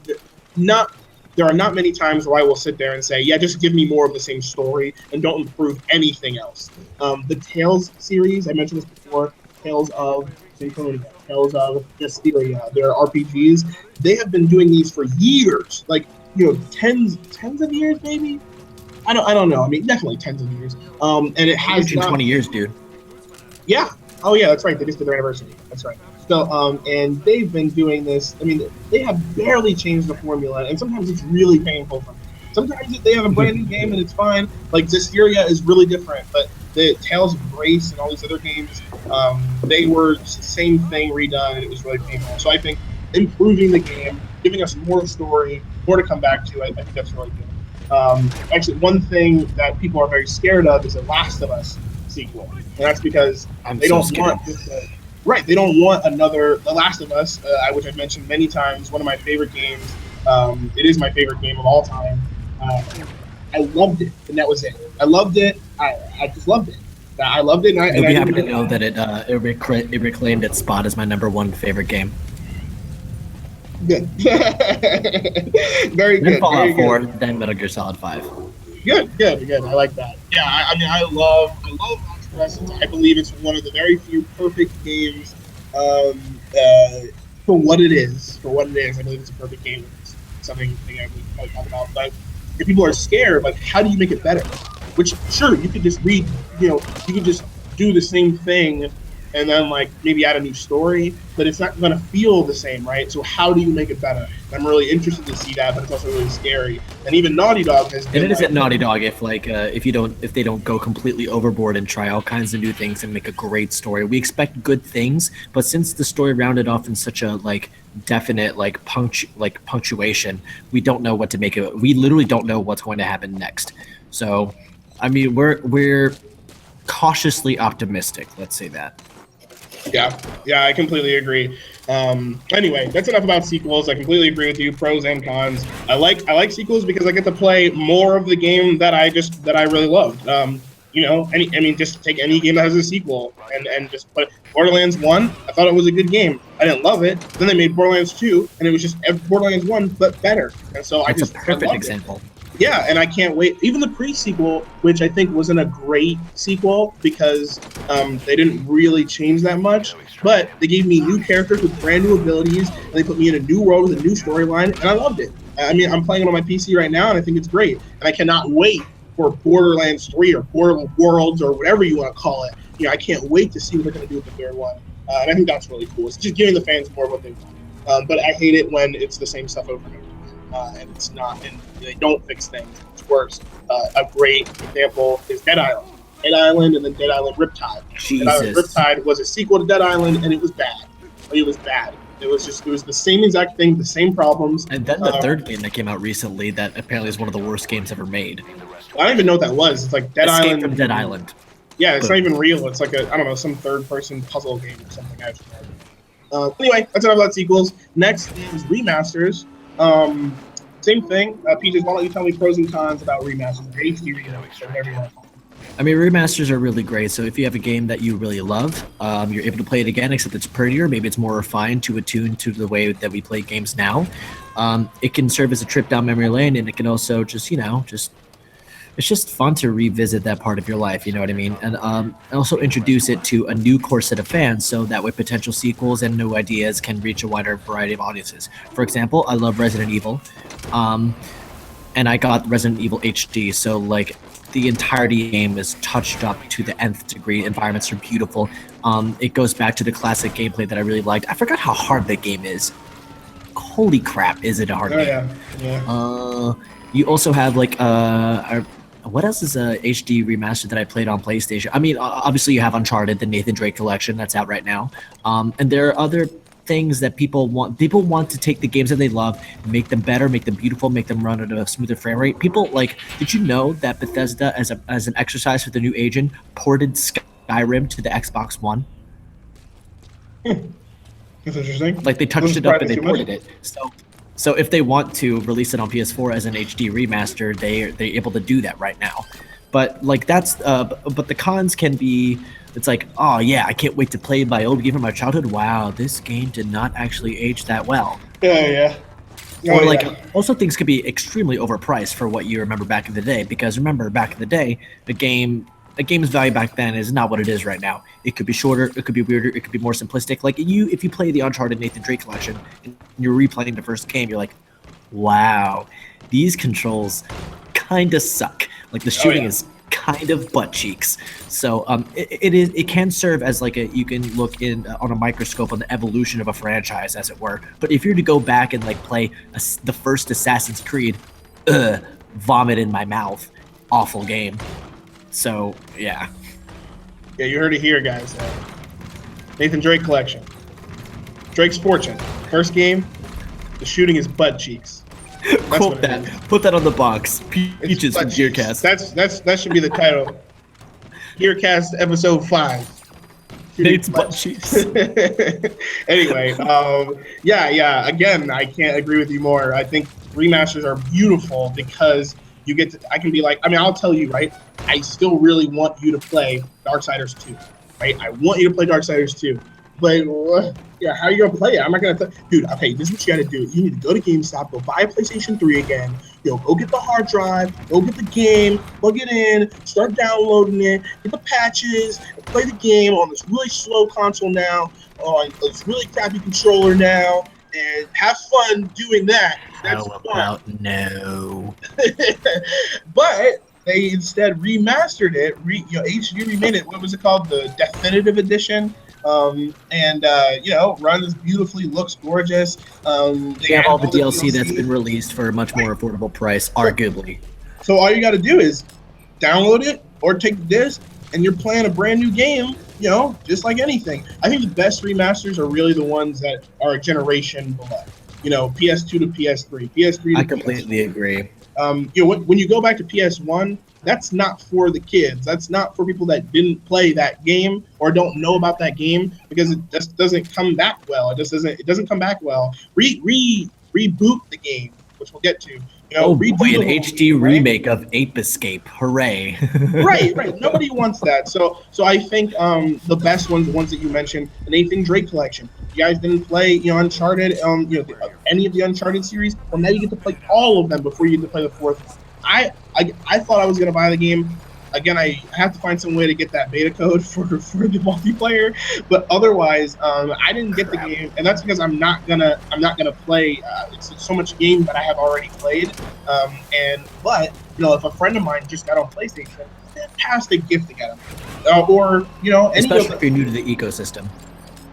there are not many times where I will sit there and say, yeah, just give me more of the same story and don't improve anything else. The Tales series, I mentioned this before, Tales of Symphonia, Tales of Vesperia, they're RPGs. They have been doing these for years, like, tens of years maybe? I don't know. I mean, definitely tens of years. And it has 20 years, dude. Yeah. Oh, yeah, that's right. They just did their anniversary. That's right. So, and they've been doing this. I mean, they have barely changed the formula, and sometimes it's really painful for me. Sometimes they have a brand new game and it's fine. Like Vesperia is really different, but the Tales of Grace and all these other games, they were the same thing redone, and it was really painful. So I think improving the game, giving us more story, more to come back to, I think that's really good. Actually, one thing that people are very scared of is a Last of Us sequel, and that's because they don't want right. They don't want another The Last of Us, which I've mentioned many times. One of my favorite games. It is my favorite game of all time. I loved it, and that was it. I loved it. I just loved it. I loved it. You'll be happy to know that it reclaimed its spot as my #1 favorite game. Good. Very good. Then Fallout 4, then Metal Gear Solid 5. Good. I like that. Yeah, I mean, I love Last of Us. I believe it's one of the very few perfect games for what it is. I believe it's a perfect game. It's something I would probably talk about. But if people are scared, like, how do you make it better? Which, sure, you could just you could just do the same thing and then like maybe add a new story, but it's not going to feel the same, right? So how do you make it better? I'm really interested to see that, but it's also really scary. And even Naughty Dog has been, and it is at Naughty Dog if they don't go completely overboard and try all kinds of new things and make a great story. We expect good things, but since the story rounded off in such a like definite punctuation, we don't know what to make of it. We literally don't know what's going to happen next. So, I mean, we're cautiously optimistic. Let's say that. Yeah, I completely agree. Anyway, that's enough about sequels. I completely agree with you, pros and cons. I like sequels because I get to play more of the game that I really loved. Just take any game that has a sequel and just put Borderlands 1. I thought it was a good game. I didn't love it. Then they made Borderlands 2, and it was just Borderlands 1 but better. And so That's a perfect example. Yeah, and I can't wait. Even the pre-sequel, which I think wasn't a great sequel because they didn't really change that much, but they gave me new characters with brand new abilities, and they put me in a new world with a new storyline, and I loved it. I mean, I'm playing it on my PC right now, and I think it's great. And I cannot wait for Borderlands 3 or Portal Worlds or whatever you want to call it. You know, I can't wait to see what they're going to do with the third one. And I think that's really cool. It's just giving the fans more of what they want. But I hate it when it's the same stuff over and over. And it's not, and they don't fix things. It's worse. A great example is Dead Island. Dead Island and then Dead Island Riptide. Jesus. Dead Island Riptide was a sequel to Dead Island, and it was bad. It was bad. It was the same exact thing, the same problems. And then the third game that came out recently that apparently is one of the worst games ever made. I don't even know what that was. It's like Dead Escape Island. from Dead Island. Yeah, it's not even real. It's like some third-person puzzle game or something. Anyway, that's enough about sequels. Next is remasters. Same thing. Peaches, why don't you tell me pros and cons about remasters, or HD remakes, or whatever you want to call them. I mean, remasters are really great. So if you have a game that you really love, you're able to play it again, except it's prettier. Maybe it's more refined to attune to the way that we play games now. It can serve as a trip down memory lane, and it can also it's just fun to revisit that part of your life, you know what I mean? And also introduce it to a new core set of fans so that way potential sequels and new ideas can reach a wider variety of audiences. For example, I love Resident Evil, and I got Resident Evil HD, so like the entirety game is touched up to the nth degree. Environments are beautiful. It goes back to the classic gameplay that I really liked. I forgot how hard that game is. Holy crap, is it a hard game? Yeah. You also have like what else is a HD remaster that I played on PlayStation? I mean, obviously you have Uncharted, the Nathan Drake collection that's out right now, and there are other things that people want. People want to take the games that they love, make them better, make them beautiful, make them run at a smoother frame rate. People like, did you know that Bethesda, as an exercise for the new agent, ported Skyrim to the Xbox One? That's interesting. Like they touched it up and they ported it. So if they want to release it on PS4 as an HD remaster, they're able to do that right now. But like but the cons can be, it's like, oh yeah, I can't wait to play my old game from my childhood. Wow, this game did not actually age that well. Yeah. Or like, also things could be extremely overpriced for what you remember back in the day. Because remember, back in the day, a game's value back then is not what it is right now. It could be shorter, it could be weirder, it could be more simplistic. Like if you play the Uncharted Nathan Drake collection and you're replaying the first game, you're like, wow, these controls kind of suck. Like the shooting is kind of butt cheeks. So it can serve as like you can look in on a microscope on the evolution of a franchise, as it were. But if you're to go back and like play the first Assassin's Creed, vomit in my mouth, awful game. So yeah, you heard it here, guys. Nathan Drake collection, Drake's Fortune. First game, the shooting is butt cheeks. Quote that. Put that on the box. Peaches from GearCast. That should be the title. GearCast episode 5. Nate's butt cheeks. Anyway, yeah. Again, I can't agree with you more. I think remasters are beautiful because you get to. I can be like, I mean, I'll tell you, right? I still really want you to play Darksiders 2, right? I want you to play Darksiders 2. But yeah, how are you gonna play it? I'm not gonna dude, okay, this is what you gotta do. You need to go to GameStop, go buy a PlayStation 3 again, go get the hard drive, go get the game, plug it in, start downloading it, get the patches, and play the game on this really slow console now, on this really crappy controller now, and have fun doing that. That's how about fun. No. But they instead remastered it, HD remade it. What was it called? The Definitive Edition. and runs beautifully, looks gorgeous. They have all the DLC that's been released for a much more affordable price, arguably. So all you got to do is download it or take the disc, and you're playing a brand new game. Just like anything. I think the best remasters are really the ones that are a generation below. PS2 to PS3, PS3 to I completely agree. When you go back to PS1, that's not for the kids. That's not for people that didn't play that game or don't know about that game, because it just doesn't come back well. It doesn't come back well. Reboot the game, which we'll get to. An HD remake of Ape Escape. Hooray. right. Nobody wants that. So I think the best ones, the ones that you mentioned, the Nathan Drake collection. You guys didn't play, Uncharted, any of the Uncharted series. Well, now you get to play all of them before you get to play the fourth one. I thought I was going to buy the game. Again, I have to find some way to get that beta code for the multiplayer, but otherwise, I didn't get the game, and that's because I'm not gonna play. It's so much game that I have already played, but if a friend of mine just got on PlayStation, fantastic gift to get them, or especially if you're new to the ecosystem.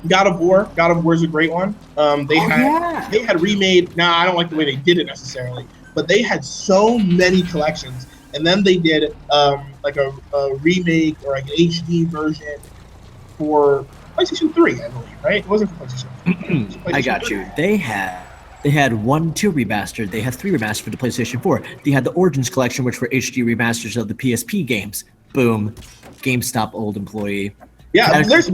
God of War is a great one. They had remade. Now I don't like the way they did it necessarily, but they had so many collections. And then they did like a remake or like an HD version for PlayStation 3, I believe, right? It wasn't for PlayStation 3. I got 3. You. They had 1, 2 remastered. They had 3 remastered for the PlayStation 4. They had the Origins collection, which were HD remasters of the PSP games. Boom, GameStop old employee. Yeah, there's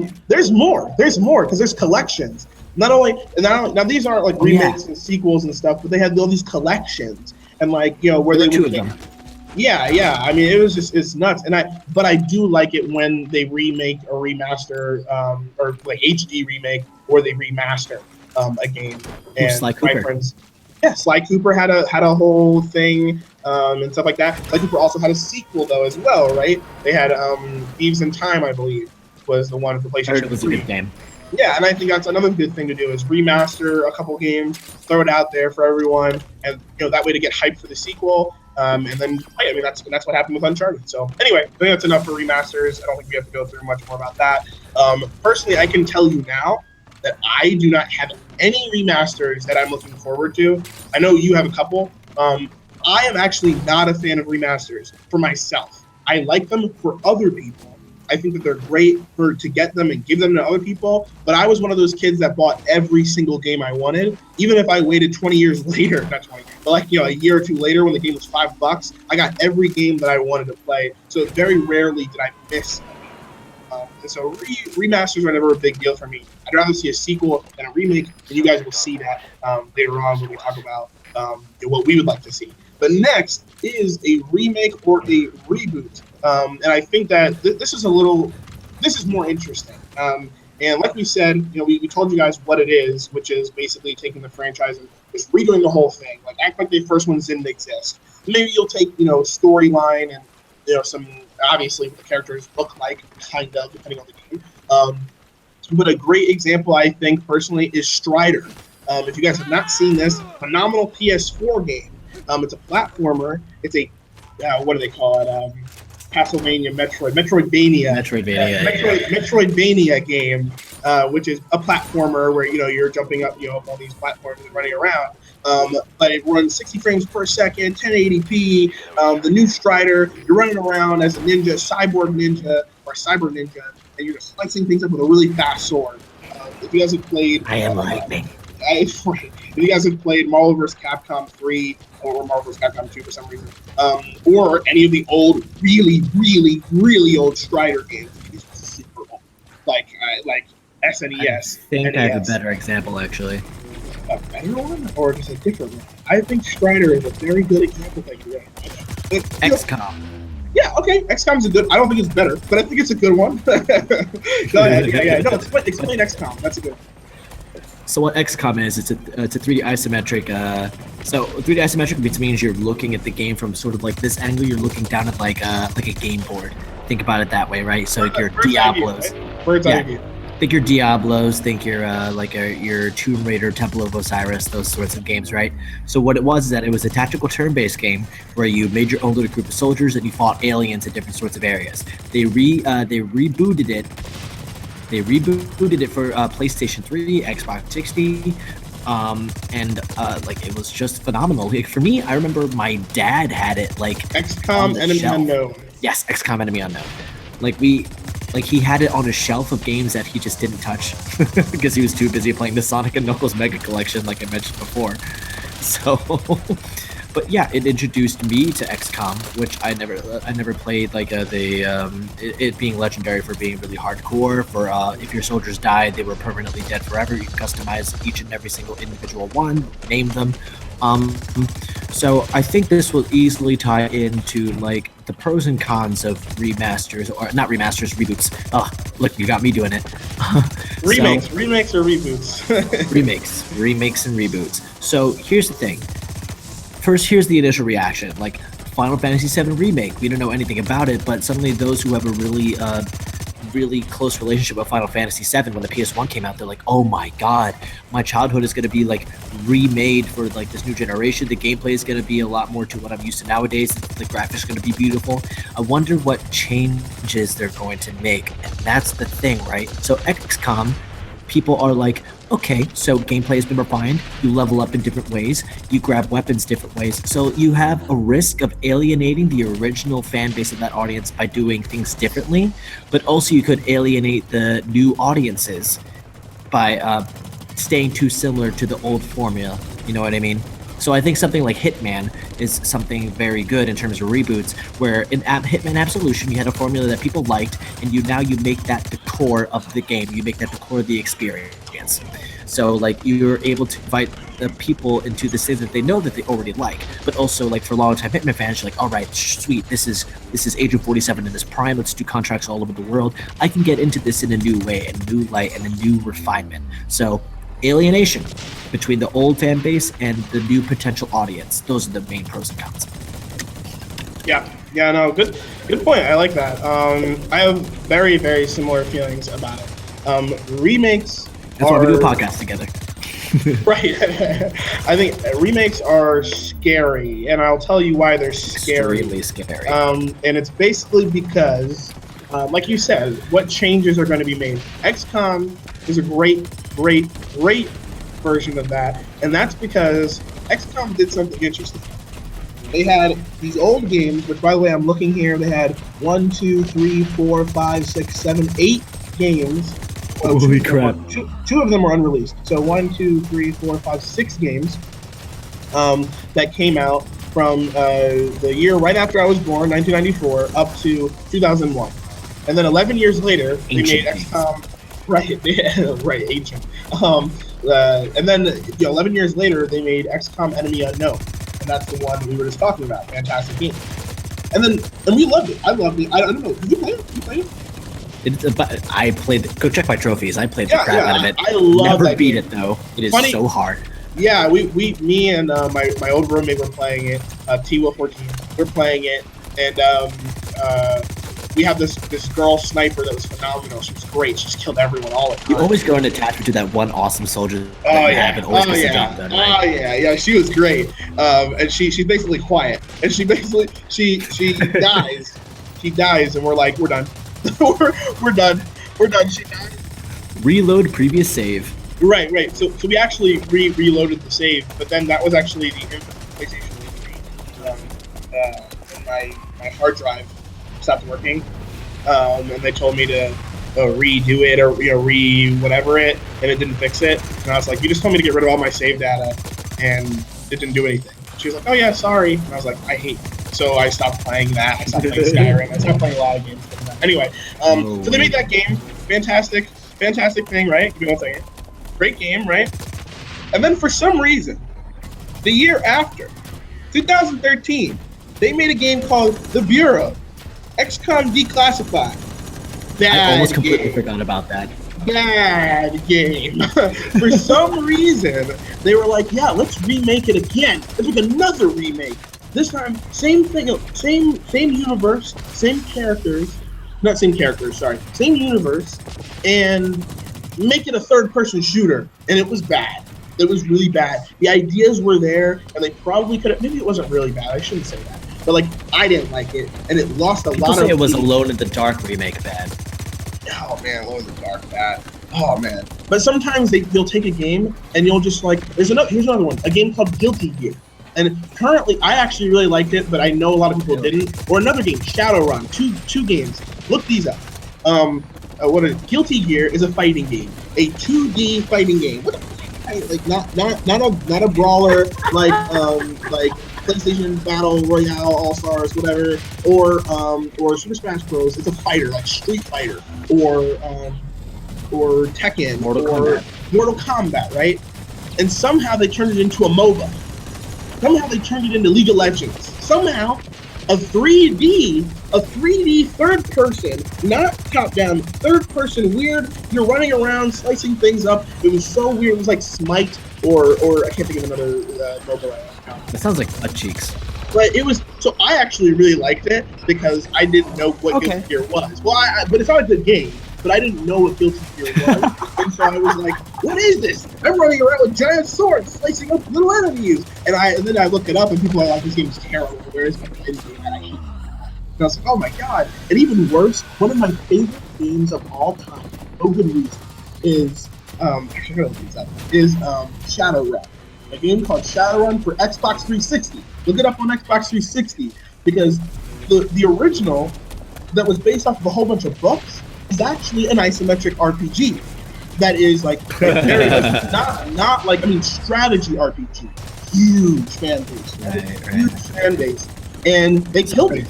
more. There's more because there's collections. Not only now these aren't like remakes and sequels and stuff, but they had all these collections and where there they 2 of them. Yeah. I mean, it's nuts, but I do like it when they remake or remaster, or like HD remake, or they remaster a game. And Sly Cooper. Sly Cooper had a whole thing and stuff like that. Sly Cooper also had a sequel though as well, right? They had Thieves in Time, I believe, was the one for PlayStation 3. I heard it was a good game. Yeah, and I think that's another good thing to do is remaster a couple games, throw it out there for everyone, and that way to get hyped for the sequel. And then play. I mean, that's what happened with Uncharted. So anyway, I think that's enough for remasters. I don't think we have to go through much more about that. Personally, I can tell you now that I do not have any remasters that I'm looking forward to. I know you have a couple. I am actually not a fan of remasters for myself. I like them for other people. I think that they're great to get them and give them to other people. But I was one of those kids that bought every single game I wanted, even if I waited 20 years later, not 20, but like a year or two later when the game was $5. I got every game that I wanted to play. So very rarely did I miss. And so remasters are never a big deal for me. I'd rather see a sequel than a remake, and you guys will see that later on when we talk about what we would like to see. But next is a remake or a reboot. And I think that this is more interesting. And like we said, we told you guys what it is, which is basically taking the franchise and just redoing the whole thing. Like act like the first ones didn't exist. Maybe you'll take, storyline and, some, obviously what the characters look like, kind of, depending on the game. But a great example, I think, personally, is Strider. If you guys have not seen this, phenomenal PS4 game. It's a platformer. It's a, what do they call it? Metroidvania game, which is a platformer where you're jumping up up all these platforms and running around. But it runs 60 frames per second, 1080p. The new Strider, you're running around as a ninja, cyber ninja, and you're just slicing things up with a really fast sword. If you guys have played, I am lightning. If you guys have played Marvel vs. Capcom 3 or Marvel vs. Capcom 2 for some reason, or any of the old, really, really, really old Strider games, these are super old, like SNES. I think I have a better example, actually. A better one, or just a different one? I think Strider is a very good example. Thank you. XCOM. Yeah, okay. XCOM's a good. I don't think it's better, but I think it's a good one. Go ahead. Yeah. No, explain XCOM. That's a good one. So what XCOM is, it's a 3D isometric. So 3D isometric means you're looking at the game from sort of like this angle. You're looking down at like a game board. Think about it that way, right? So like your Diablos. Bird's eye view. Think your Diablos. Think your your Tomb Raider, Temple of Osiris, those sorts of games, right? So what it was is that it was a tactical turn-based game where you made your own little group of soldiers and you fought aliens in different sorts of areas. They rebooted it. They rebooted it for PlayStation 3, Xbox 60, and like it was just phenomenal. Like, for me, I remember my dad had it like XCOM Enemy Unknown. Yes, XCOM Enemy Unknown. Like he had it on a shelf of games that he just didn't touch because he was too busy playing the Sonic and Knuckles Mega Collection, like I mentioned before. So, but yeah, it introduced me to XCOM, which I never played. Like it being legendary for being really hardcore. For if your soldiers died, they were permanently dead forever. You can customize each and every single individual one, name them. So I think this will easily tie into like the pros and cons of remasters, or not remasters, reboots. Oh, look, you got me doing it. Remakes or reboots? remakes and reboots. So here's the thing. First, here's the initial reaction. Like Final Fantasy VII Remake, we don't know anything about it, but suddenly those who have a really close relationship with Final Fantasy VII, when the PS1 came out, they're like, oh my god, my childhood is going to be like remade for like this new generation. The gameplay is going to be a lot more to what I'm used to nowadays. The graphics are going to be beautiful. I wonder what changes they're going to make, and that's the thing, right? So XCOM, people are like, okay, so gameplay has been refined, you level up in different ways, you grab weapons different ways, so you have a risk of alienating the original fan base of that audience by doing things differently, but also you could alienate the new audiences by staying too similar to the old formula, you know what I mean? So I think something like Hitman is something very good in terms of reboots, where in Hitman Absolution, you had a formula that people liked, and you make that the core of the game. You make that the core of the experience. So like you're able to invite the people into the things that they know that they already like, but also like for long-time Hitman fans, you're like, all right, sweet, this is Agent 47 in this prime. Let's do contracts all over the world. I can get into this in a new way, a new light, and a new refinement. So alienation between the old fan base and the new potential audience. Those are the main pros and cons. Yeah, no, good point. I like that. I have very, very similar feelings about it. Remakes. That's why we do a podcast together. Right. I think remakes are scary, and I'll tell you why they're scary. Extremely scary. And it's basically because, like you said, what changes are going to be made. XCOM is a great version of that, and that's because XCOM did something interesting. They had these old games, which, by the way, I'm looking here. They had 1, 2, 3, 4, 5, 6, 7, 8 games. Holy crap! Two of them were unreleased. So 1, 2, 3, 4, 5, 6 games that came out from the year right after I was born, 1994, up to 2001, and then 11 years later, they made XCOM. Right, ancient. And then 11 years later, they made XCOM Enemy Unknown, and that's the one we were just talking about. Fantastic game. And we loved it. I loved it. I don't know. Did you play it? I played. Go check my trophies. I played the crap out of it. I love Never that beat game. it though. It is so hard. Yeah, me and my old roommate were playing it. T-Wolf14. We're playing it, and we have this girl sniper that was phenomenal. She was great. She just killed everyone all the time. You always go and attach her to that one awesome soldier that you have and always gets the job done, right? Oh yeah, she was great. And she's basically quiet. And she dies. She dies, and we're like, we're done. we're done. She died. Reload previous save. Right. So we actually reloaded the save, but then that was actually the PlayStation and my hard drive stopped working, and they told me to redo it or whatever it, and it didn't fix it. And I was like, you just told me to get rid of all my save data, and it didn't do anything. She was like, oh yeah, sorry. And I was like, I hate it. So I stopped playing that. I stopped playing Skyrim. I stopped playing a lot of games. Anyway, so they made that game. Fantastic thing, right? Give me 1 second. Great game, right? And then for some reason, the year after, 2013, they made a game called The Bureau. XCOM Declassified. I almost completely forgot about that. Bad game. For some reason, they were like, yeah, let's remake it again. Let's make another remake. This time, same thing, same universe, same characters. Not same characters, sorry. Same universe. And make it a third-person shooter. And it was bad. It was really bad. The ideas were there, and they probably could have... Maybe it wasn't really bad. I shouldn't say that. But, I didn't like it, and it lost a lot of... People say it was Alone in the Dark remake bad. oh man, what was the dark that? Oh man. But sometimes they'll take a game and you'll just like, here's another one, a game called Guilty Gear. And currently, I actually really liked it, but I know a lot of people didn't. Or another game, Shadowrun, two games. Look these up. Guilty Gear is a fighting game, a 2D fighting game. What the, like not a brawler like PlayStation Battle Royale All Stars, whatever, or Super Smash Bros. It's a fighter like Street Fighter or Tekken or Mortal Kombat, right? And somehow they turned it into a MOBA. Somehow they turned it into League of Legends. Somehow a 3D third person, not top down, third person weird. You're running around slicing things up. It was so weird. It was like Smite or I can't think of another mobile account. That sounds like butt cheeks. But it was, so I actually really liked it because I didn't know what Guilty Gear was. Well, but it's not a good game, but I didn't know what Guilty Gear was. And so I was like, what is this? I'm running around with giant swords, slicing up little enemies. And then I look it up and people are like, this game's terrible. Where is my game that I hate? And I was like, oh my god. And even worse, one of my favorite games of all time, no good reason, is Shadowrun. A game called Shadowrun for Xbox 360. Look it up on Xbox 360 because the original that was based off of a whole bunch of books is actually an isometric RPG that is like very not like, I mean, strategy RPG. Huge fan base. Right. Huge fan base. And they killed it.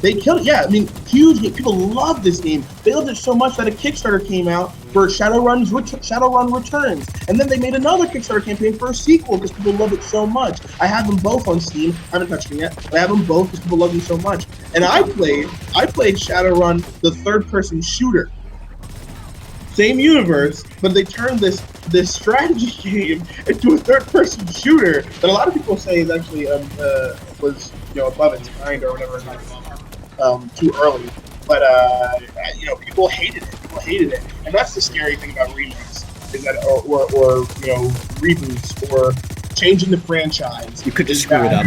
They killed it. Yeah, I mean, huge game. People love this game. They loved it so much that a Kickstarter came out for Shadowrun Returns. And then they made another Kickstarter campaign for a sequel because people love it so much. I have them both on Steam. I haven't touched them yet. But I have them both because people love them so much. And I played Shadowrun, the third-person shooter. Same universe, but they turned this strategy game into a third-person shooter that a lot of people say is actually was above its kind or whatever. Too early, but people hated it. People hated it, and that's the scary thing about remakes is that, or reboots or changing the franchise. You could just screw it up.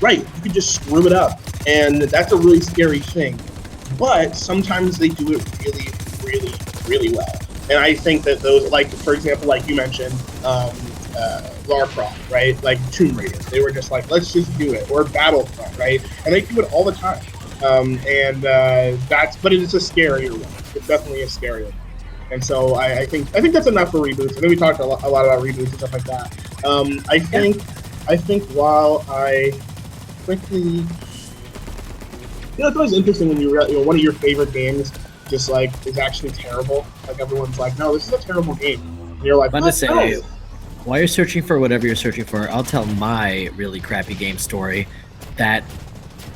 Right, you could just screw it up, and that's a really scary thing. But sometimes they do it really, really, really well. And I think that those, like for example, like you mentioned, Lara Croft, right? Like Tomb Raider. They were just like, let's just do it. Or Battlefront, right? And they do it all the time. But it is a scarier one. It's definitely a scarier one. And so I think that's enough for reboots. I think we talked a lot about reboots and stuff like that. I think while I quickly, it's always interesting when one of your favorite games just like is actually terrible. Like everyone's like, no, this is a terrible game. And you're like, to say, while you're searching for whatever you're searching for, I'll tell my really crappy game story that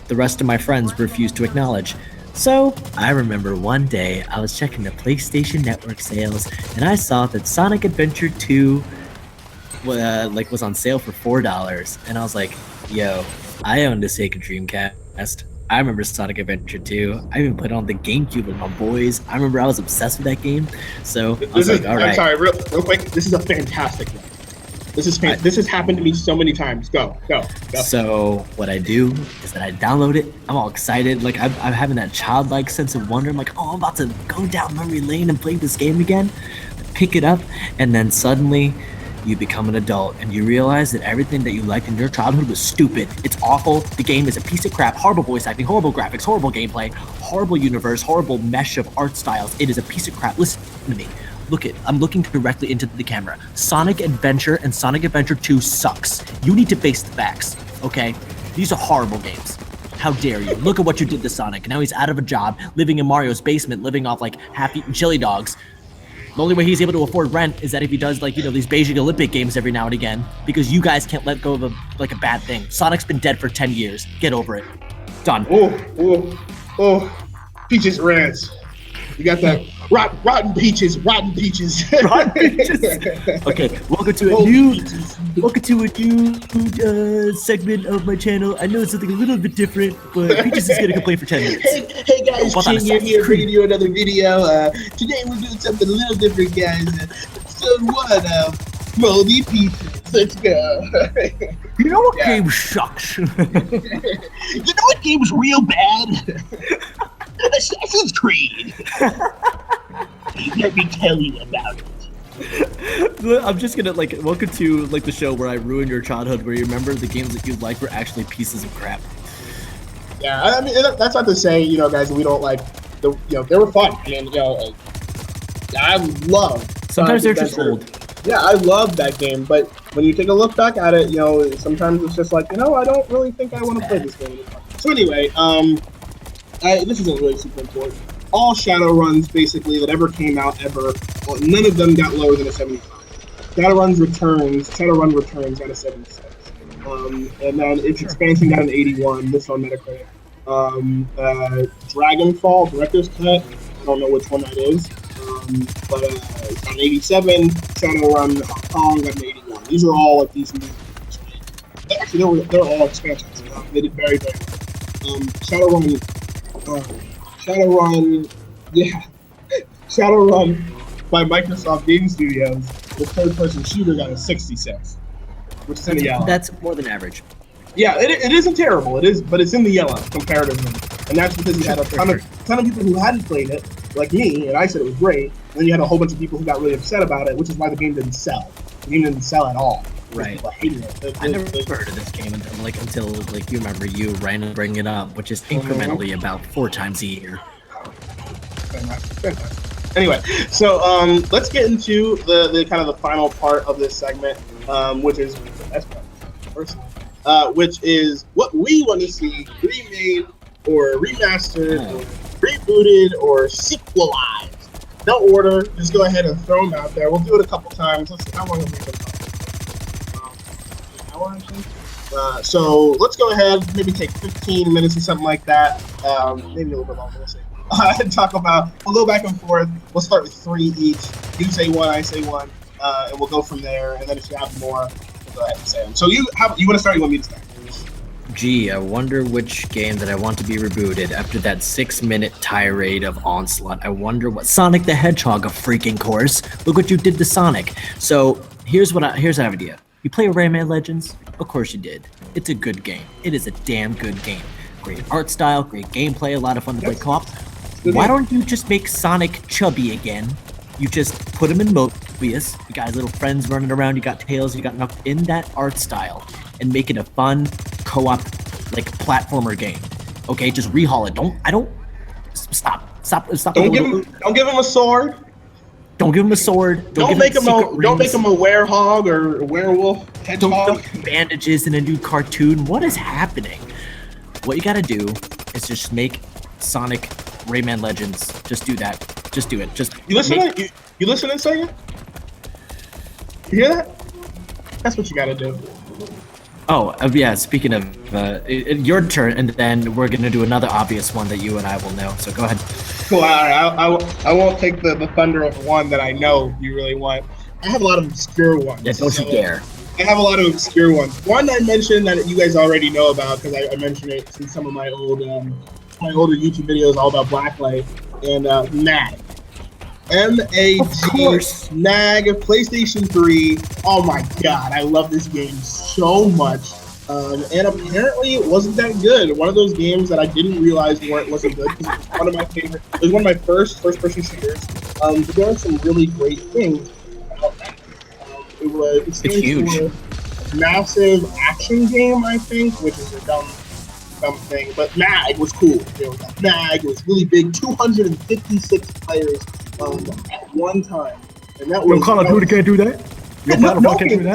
the rest of my friends refuse to acknowledge. So, I remember one day I was checking the PlayStation Network sales and I saw that Sonic Adventure 2 was on sale for $4. And I was like, yo, I owned a Sega Dreamcast. I remember Sonic Adventure 2. I even put it on the GameCube with my boys. I remember I was obsessed with that game. So I was like, all right. I'm sorry, real quick. This is a fantastic one. This has happened to me so many times. Go. So what I do is that I download it. I'm all excited. Like I'm having that childlike sense of wonder. I'm like, oh, I'm about to go down memory lane and play this game again. Pick it up, and then suddenly you become an adult and you realize that everything that you liked in your childhood was stupid. It's awful. The game is a piece of crap. Horrible voice acting, horrible graphics, horrible gameplay, horrible universe, horrible mesh of art styles. It is a piece of crap. Listen to me. I'm looking directly into the camera. Sonic Adventure and Sonic Adventure 2 sucks. You need to face the facts, okay? These are horrible games. How dare you? Look at what you did to Sonic. Now he's out of a job, living in Mario's basement, living off like half-eaten chili dogs. The only way he's able to afford rent is that if he does these Beijing Olympic Games every now and again, because you guys can't let go of a bad thing. Sonic's been dead for 10 years. Get over it. Done. Oh, Peaches Rants. You got that rotten peaches. Rotten peaches. Okay, welcome to a new segment of my channel. I know it's something a little bit different, but Peaches is gonna complain for 10 minutes. Hey guys, King here bringing you another video. Today we're doing something a little different, guys. Episode 1 of Moldy Peaches. Let's go. You know what game sucks? You know what game's real bad? Assassin's Creed. Let me tell you about it. I'm just gonna like welcome to like the show where I ruin your childhood, where you remember the games that you like were actually pieces of crap. Yeah, I mean that's not to say, you know, guys, we don't like the, you know, they were fun. I mean, you know, I love. Sometimes they're just old. Yeah, I love that game, but when you take a look back at it, you know, sometimes it's just like, you know, I don't really think I want to play this game anymore. So anyway, this isn't really super important. All Shadowruns basically that ever came out ever, well, none of them got lower than a 75. Shadowrun Returns got a 76. And then its expansion got an 81. This on Metacritic. Dragonfall Director's Cut. I don't know which one that is. But it's got an 87. Shadowrun Hong Kong got an 81. These are all like these new games, right? Actually, they're all expansions. They did very, very well. Shadowrun by Microsoft Game Studios, the third-person shooter got a 66, which is in the yellow. That's more than average. Yeah, it isn't terrible. It is, but it's in the yellow comparatively, and that's because you had a ton of people who hadn't played it, like me, and I said it was great. And then you had a whole bunch of people who got really upset about it, which is why the game didn't sell. The game didn't sell at all. Right. People hated it. I never heard of this game until you remember you randomly bring it up, which is incrementally about 4 times a year. Fantastic. Anyway, so let's get into the kind of the final part of this segment, which is the best part, personally, which is what we want to see remade or remastered, or rebooted or sequelized. No order. Just go ahead and throw them out there. We'll do it a couple times. Let's see how long have we been talking. An hour, I think. So let's go ahead. Maybe take 15 minutes or something like that. Maybe a little bit longer. We'll see. Talk about. We'll go back and forth. We'll start with 3 each. You say 1, I say 1, and we'll go from there. And then if you have more, we'll go ahead and say them. So you want to start? You want me to start? Gee, I wonder which game that I want to be rebooted after that 6-minute tirade of Onslaught. I wonder what Sonic the Hedgehog, of freaking course. Look what you did to Sonic. So here's an idea. You play Rayman Legends? Of course you did. It's a good game. It is a damn good game. Great art style, great gameplay, a lot of fun to play co-op. Why don't you just make Sonic chubby again? You just put him in Mobius. You got his little friends running around. You got Tails. You got Knuckles in that art style, and make it a fun co-op like platformer game. Okay, just rehaul it. Stop. Don't give him a sword. Don't give him a sword. Don't make him a werehog or a werewolf. Don't bandages in a new cartoon. What is happening? What you gotta do is just make Sonic Rayman Legends. Just do that. Just do it. You listening, Sega? You hear that? That's what you gotta do. Oh, yeah, speaking of, your turn, and then we're going to do another obvious one that you and I will know, so go ahead. Cool, I won't take the thunder of one that I know you really want. I have a lot of obscure ones. Yeah, don't you dare. I have a lot of obscure ones. One I mentioned that you guys already know about, because I mentioned it in some of my older YouTube videos all about Blacklight, and MAG. MAG, NAG, PlayStation 3. Oh my god, I love this game so much. And apparently it wasn't that good. One of those games that I didn't realize wasn't good, because it was one of my favorite. It was one of my first-person shooters. But there are some really great things about that. It's huge. A massive action game, I think, which is a dumb thing. But MAG was cool. MAG was really big. 256 players. At one time, and that was. Call of Duty can't do that.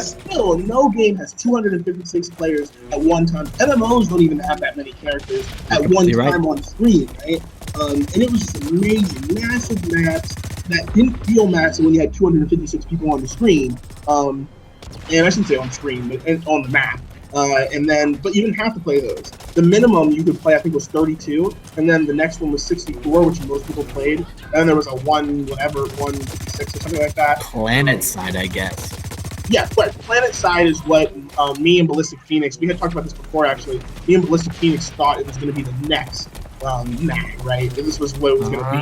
Still, no game has 256 players at one time. MMOs don't even have that many characters at one time on screen, right? And it was just amazing, massive maps that didn't feel massive when you had 256 people on the screen. And I shouldn't say on screen, but on the map. But you didn't have to play those. The minimum you could play, I think, was 32, and then the next one was 64, which most people played. And then there was a 156 or something like that. Planet Side, I guess. Yeah, but Planet Side is what me and Ballistic Phoenix, we had talked about this before, actually. Me and Ballistic Phoenix thought it was going to be the next MAG, right? This was what it was going to be.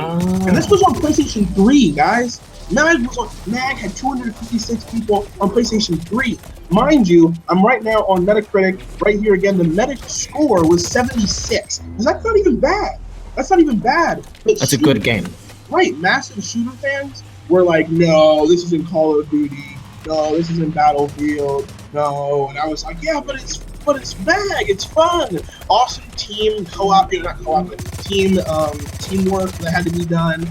And this was on PlayStation 3, guys. MAG had 256 people on PlayStation 3. Mind you, I'm right now on Metacritic. Right here again, the Metacritic score was 76. That's not even bad. That's not even bad. But That's a good game. Right, massive shooter fans were like, no, this isn't Call of Duty. No, this isn't Battlefield. No, and I was like, yeah, but it's mag. It's fun. Awesome team co-op, not co-op, but teamwork that had to be done.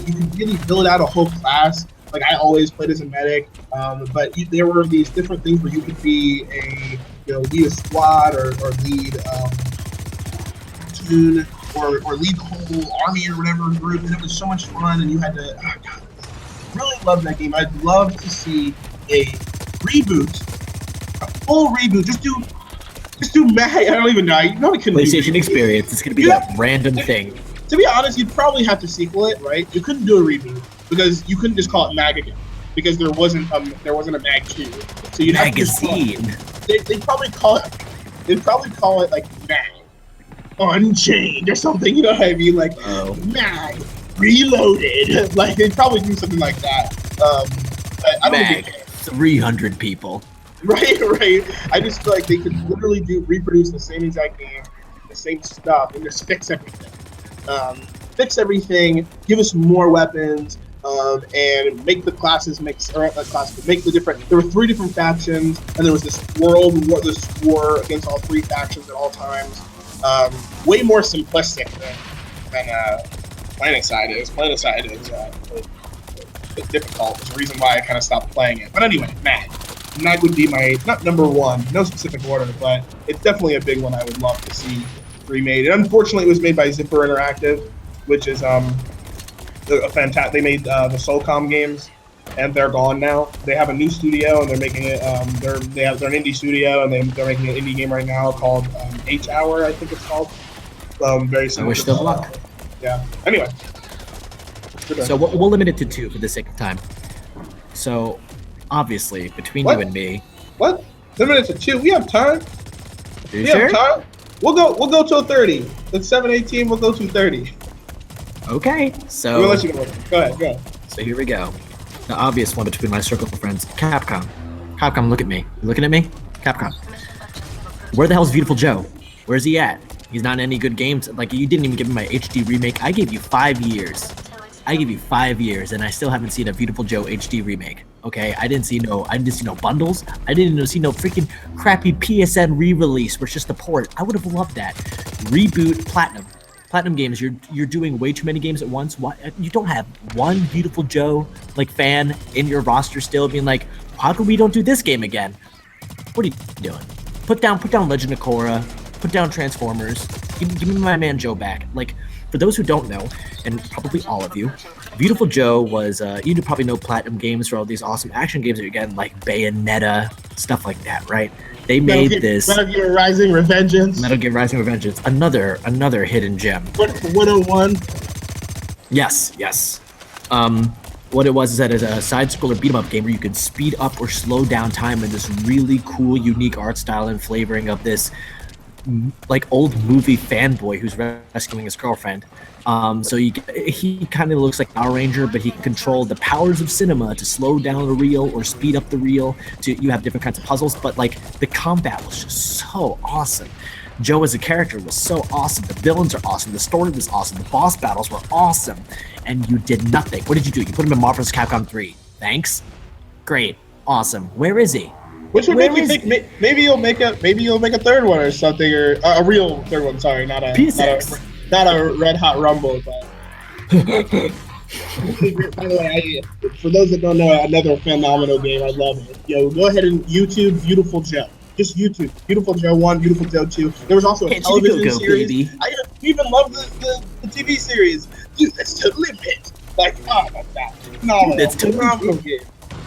You could really build out a whole class. Like I always played as a medic, but there were these different things where you could be lead a squad or lead platoon or lead the whole army or whatever group, and it was so much fun. And you had to, God, really love that game. I'd love to see a reboot, a full reboot. Just do mag. I don't even know. You know, couldn't PlayStation Experience. It's gonna be that random thing. To be honest, you'd probably have to sequel it, right? You couldn't do a reboot because you couldn't just call it mag again because there wasn't a mag 2. So you'd magazine. Have to they'd probably call it like mag Unchained or something. You know what I mean? Like mag reloaded. Like they'd probably do something like that. But I don't mag 300 people. Right. I just feel like they could literally reproduce the same exact game, the same stuff, and just fix everything. Give us more weapons, and make the classes make the different. There were 3 different factions, and there was this war against all 3 factions at all times. Way more simplistic than Planetside is. Planetside is it's difficult. It's the reason why I kind of stopped playing it. But anyway, Mag would be my, not number 1, no specific order, but it's definitely a big one I would love to see remade. And unfortunately, it was made by Zipper Interactive, which is a fantastic. They made the Soulcom games, and they're gone now. They have a new studio, and they're making it. They're an indie studio, and they're making an indie game right now called H Hour, I think it's called. Very similar. I wish them luck. Yeah. Anyway. So we'll limit it to 2 for the sake of time. So, obviously, between you and me. What? Limit it to 2? We have time. We have time. We'll go till 30. It's 7:18. We'll go to 30. Okay. So. We'll let you go. Go ahead. So here we go. The obvious one between my circle of friends, Capcom. Capcom, look at me. You looking at me? Capcom. Where the hell's Beautiful Joe? Where's he at? He's not in any good games. Like, you didn't even give me my HD remake. I gave you 5 years. And I still haven't seen a Beautiful Joe HD remake. Okay, I didn't see no bundles. I didn't see no freaking crappy PSN re-release where it's just a port. I would have loved that. Reboot Platinum Games. You're doing way too many games at once. Why you don't have one Beautiful Joe fan in your roster still being like, how come we don't do this game again? What are you doing? Put down Legend of Korra. Put down Transformers. Give me my man Joe back. Like, for those who don't know, and probably all of you, Beautiful Joe was, you probably know Platinum Games for all these awesome action games that you're getting, like Bayonetta, stuff like that, right? They made this... Metal Gear Rising Revengeance. Another hidden gem. 101. Yes. What it was is that it's a side-scroller beat-em-up game where you could speed up or slow down time in this really cool, unique art style and flavoring of this old movie fanboy who's rescuing his girlfriend. So he kind of looks like Power Ranger, but he can control the powers of cinema to slow down the reel or speed up the reel. You have different kinds of puzzles, but the combat was just so awesome. Joe as a character was so awesome. The villains are awesome. The story was awesome. The boss battles were awesome. And you did nothing. What did you do? You put him in Marvel's Capcom 3. Thanks. Great. Awesome. Where is he? Which would make me think maybe you'll make a third one or something, or a real third one. Sorry, not a Red Hot Rumble. But by the way, for those that don't know, another phenomenal game. I love it. Go ahead and YouTube Beautiful Joe. Just YouTube Beautiful Joe 1, Beautiful Joe 2. There was also a television series. Baby. I even love the TV series. Dude, that's the limit. Like, oh my god, phenomenal. That's phenomenal game.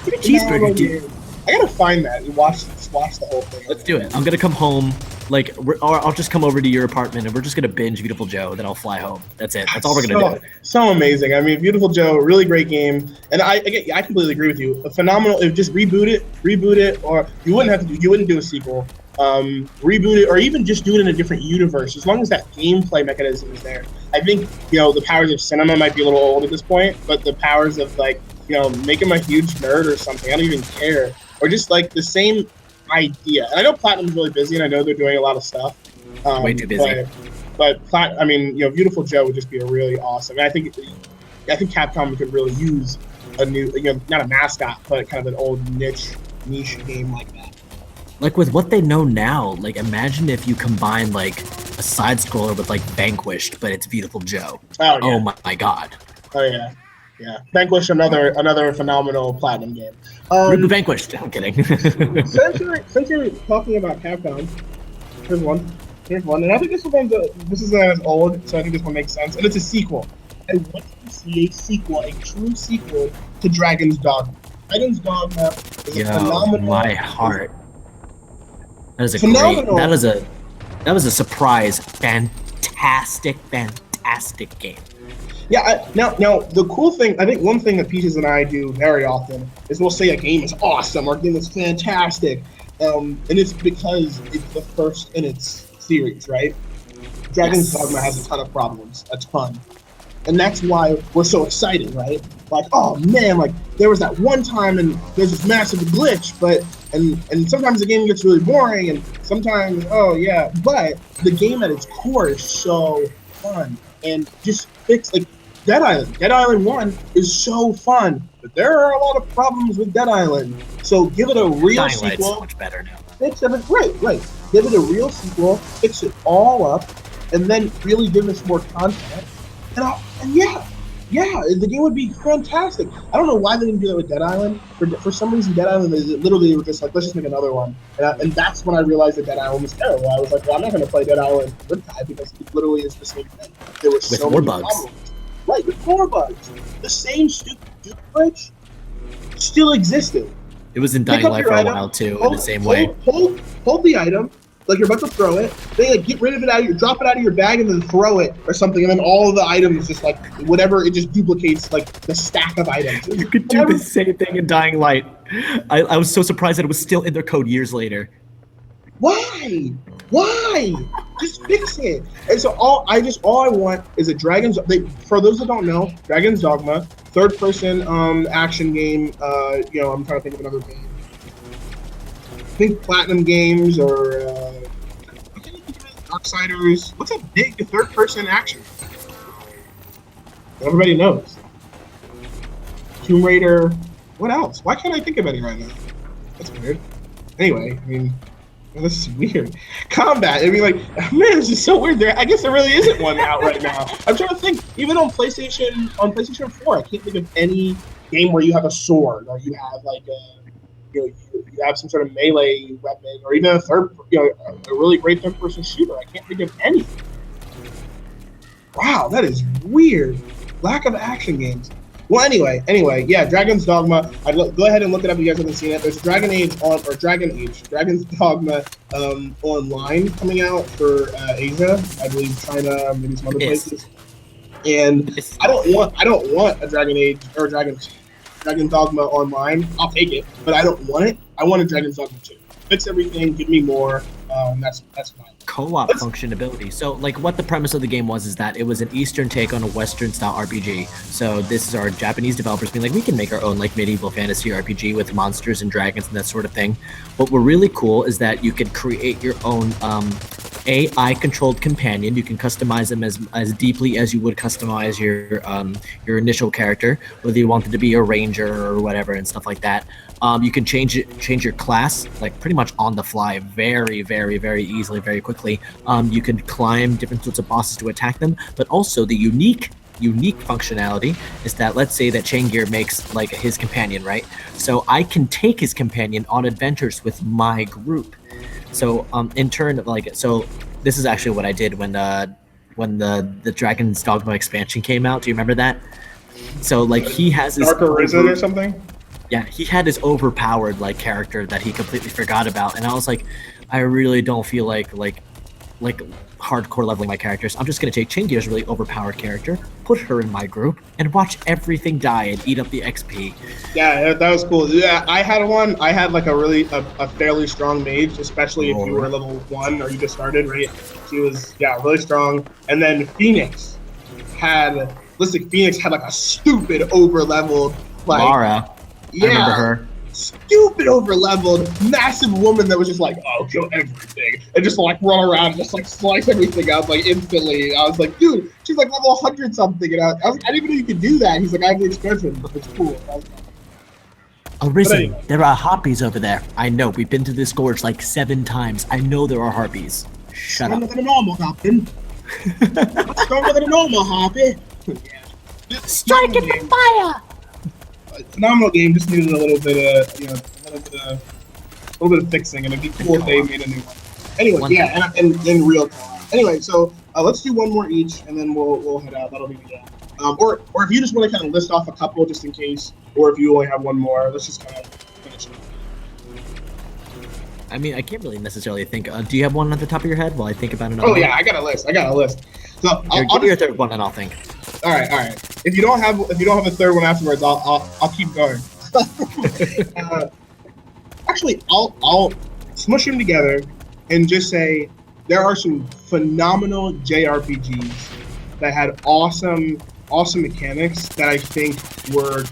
Cheeseburger, dude. I gotta find that and watch the whole thing. Let's do it. I'm gonna come home, or I'll just come over to your apartment and we're just gonna binge Beautiful Joe. Then I'll fly home. That's it. That's all we're gonna do. So amazing. I mean, Beautiful Joe, really great game. And I completely agree with you. A phenomenal. If just reboot it, or you wouldn't do a sequel. Reboot it, or even just do it in a different universe. As long as that gameplay mechanism is there. I think the powers of cinema might be a little old at this point, but the powers of make him a huge nerd or something. I don't even care. Or just the same idea. And I know Platinum's really busy, and I know they're doing a lot of stuff. Way too busy. But I mean, Beautiful Joe would just be a really awesome. And I think Capcom could really use a new, not a mascot, but kind of an old niche game like that. Like with what they know now, like imagine if you combine like a side scroller with like Vanquished, but it's Beautiful Joe. Oh my god. Oh yeah. Yeah. Vanquish, another phenomenal platinum game. Reboot Vanquished. I'm kidding. since you're talking about Capcom, here's one. And I think this is as old, so I think this one makes sense. And it's a sequel. I want to see a true sequel to Dragon's Dogma. Dragon's Dogma is a phenomenal. My heart. That is a that was a surprise, fantastic game. Yeah. Now the cool thing, I think one thing that Peaches and I do very often is we'll say a game is awesome or a game is fantastic, and it's because it's the first in its series, right? Dragon's Dogma has a ton of problems, a ton. And that's why we're so excited, right? Like, oh man, like there was that one time and there's this massive glitch, and sometimes the game gets really boring and sometimes, but the game at its core is so fun and just fix like Dead Island. Dead Island 1 is so fun, but there are a lot of problems with Dead Island. So give it a real sequel. So much better now. Right. Give it a real sequel, fix it all up, and then really give us more content. And the game would be fantastic. I don't know why they didn't do that with Dead Island. For some reason, Dead Island they were just like, let's just make another one. And that's when I realized that Dead Island was terrible. I was like, well, I'm not going to play Dead Island Riptide because it literally is the same thing. There were so many problems. Right, with more bugs. The same stupid glitch still existed. It was in Dying Light for a while too, in the same way. Hold the item, like you're about to throw it. Then like, get rid of it drop it out of your bag, and then throw it or something. And then all of the items just like whatever, it just duplicates like the stack of items. You could do the same thing in Dying Light. I was so surprised that it was still in their code years later. Why? Just fix it. And so all I want is a for those that don't know, Dragon's Dogma, third-person action game. I'm trying to think of another game. I think Platinum Games or Darksiders. What's a big third-person action? Everybody knows. Tomb Raider. What else? Why can't I think of any right now? That's weird. Anyway, I mean. This is weird. Combat. I mean, like, man, this is so weird. I guess there really isn't one out right now. I'm trying to think. Even on PlayStation 4, I can't think of any game where you have a sword or you have like you have some sort of melee weapon or even a really great third-person shooter. I can't think of any. Wow, that is weird. Lack of action games. Well, anyway, yeah, Dragon's Dogma. Go ahead and look it up if you guys haven't seen it. There's Dragon's Dogma online coming out for Asia, I believe China, maybe some other places. And I don't want a Dragon's Dogma online. I'll take it, but I don't want it. I want a Dragon's Dogma 2. Fix everything, give me more. That's fine. Co-op functionality. So like what the premise of the game was is that it was an Eastern take on a Western style RPG. So this is our Japanese developers being like, we can make our own like medieval fantasy RPG with monsters and dragons and that sort of thing. What were really cool is that you could create your own AI controlled companion. You can customize them as deeply as you would customize your initial character, whether you wanted to be a ranger or whatever and stuff like that. You can change your class like pretty much on the fly, very, very, very easily, very quickly. You can climb different sorts of bosses to attack them, but also the unique functionality is that let's say that Chain Gear makes like his companion, right? So I can take his companion on adventures with my group. So in turn, like, so this is actually what I did when the Dragon's Dogma expansion came out. Do you remember that? So like he has his Dark Arisen or something. Yeah, he had his overpowered like character that he completely forgot about, and I was like, I really don't feel like hardcore leveling my characters. I'm just gonna take Chain Gear's really overpowered character, put her in my group, and watch everything die and eat up the XP. Yeah, that was cool. Yeah, I had one. I had like a fairly strong mage, especially if you were level 1 or you just started, right? She was really strong. And then Phoenix had like a stupid over leveled like Lara. I remember her. stupid over-leveled, massive woman that was just like, oh, kill everything, and just like run around and just like slice everything up like instantly. I was like, dude, she's like level 100 something, and I didn't even know you could do that. He's like, I have the expression, but it's cool. Oh, Risen, anyway. there are harpies over there. I know, we've been to this gorge like 7 times. I know there are harpies. Shut up. Stronger than a normal Captain. Stronger than a normal harpy. Yeah. Strike it with fire! Phenomenal game. Just needed a little bit of, a little bit of fixing, and it'd be cool if they made a new one. Anyway, yeah, and in real time. Anyway, so let's do one more each, and then we'll head out. That'll be the end. Or if you just want to kind of list off a couple just in case, or if you only have one more, let's just kind of finish it. I mean, I can't really necessarily think. Do you have one at the top of your head while I think about another? Oh yeah, I got a list. So I'll do your third one, and I'll think. All right. If you don't have a third one afterwards, I'll keep going. Actually, I'll smush them together and just say there are some phenomenal JRPGs that had awesome mechanics that I think were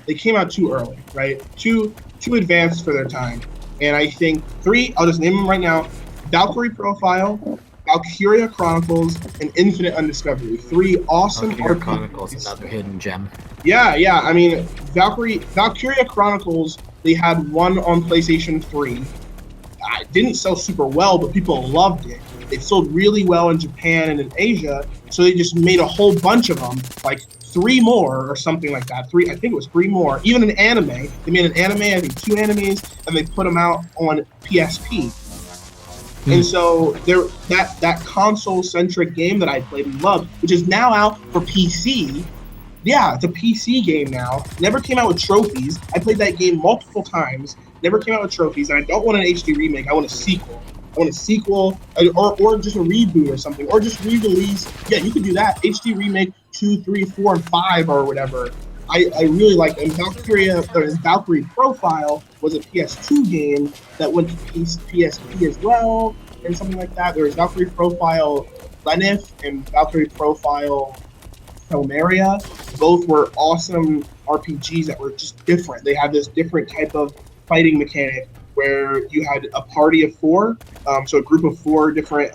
they came out too early, right? Too advanced for their time. And I think 3, I'll just name them right now: Valkyrie Profile, Valkyria Chronicles, and Infinite Undiscovery. 3 awesome Valkyria RPGs. Chronicles, another hidden gem. Yeah. I mean, Valkyria Chronicles, they had one on PlayStation 3. It didn't sell super well, but people loved it. It sold really well in Japan and in Asia, so they just made a whole bunch of them, like 3 more or something like that. I think it was 3 more. Even an anime. They made an anime, I think 2 animes, and they put them out on PSP. And so that console-centric game that I played and loved, which is now out for PC. Yeah, it's a PC game now. Never came out with trophies. I played that game multiple times. Never came out with trophies, and I don't want an HD remake. I want a sequel. or just a reboot or something, or just re-release. Yeah, you could do that. HD remake 2, 3, 4, and 5 or whatever. I really like them. Valkyrie Profile was a PS2 game that went to PSP as well, and something like that. There was Valkyrie Profile Lenif and Valkyrie Profile Telmeria. Both were awesome RPGs that were just different. They had this different type of fighting mechanic where you had a party of 4, so a group of 4 different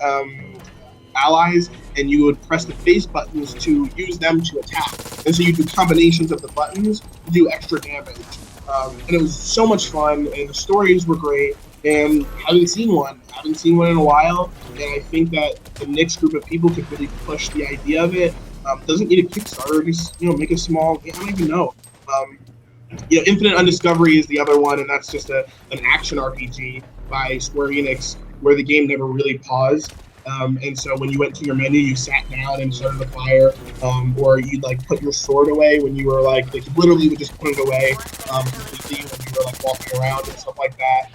allies, and you would press the face buttons to use them to attack. And so you do combinations of the buttons to do extra damage. And it was so much fun, and the stories were great, and I haven't seen one in a while, and I think that the next group of people could really push the idea of it. Doesn't need a Kickstarter, just make a small, I don't even know. Infinite Undiscovery is the other one, and that's just an action RPG by Square Enix where the game never really paused. And so when you went to your menu, you sat down and started a fire, or you'd put your sword away when you were you literally would just put it away completely when you were walking around and stuff like that.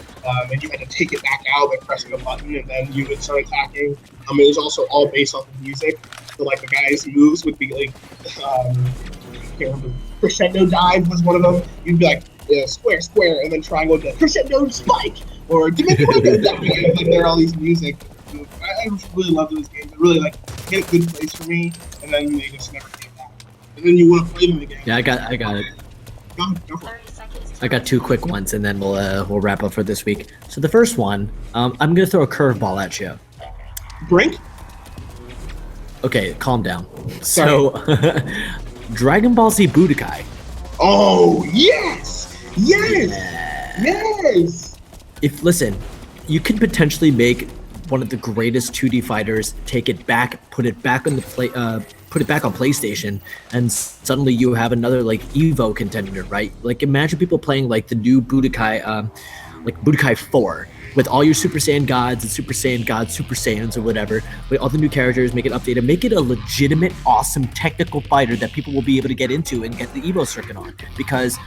And you had to take it back out by pressing a button, and then you would start attacking. It was also all based off of music. So the guy's moves would be I can't remember. Crescendo dive was one of them. You'd be square, and then triangle dive, crescendo spike, or dimensional dive. There are all these music. I really love those games. They really hit a good place for me, and then they just never came back. And then you want to play them again. Yeah, I got it. Go for it. I got 2 quick ones, and then we'll wrap up for this week. So the first one, I'm gonna throw a curveball at you. Brink? Okay, calm down. Sorry. So, Dragon Ball Z Budokai. Oh yes! Listen, you could potentially make one of the greatest 2D fighters, take it back, put it back on PlayStation, and suddenly you have another Evo contender, right? Imagine people playing the new Budokai, Budokai 4, with all your Super Saiyan gods and Super Saiyan gods, Super Saiyans or whatever, with all the new characters, make it updated, make it a legitimate, awesome technical fighter that people will be able to get into and get the Evo circuit on. Because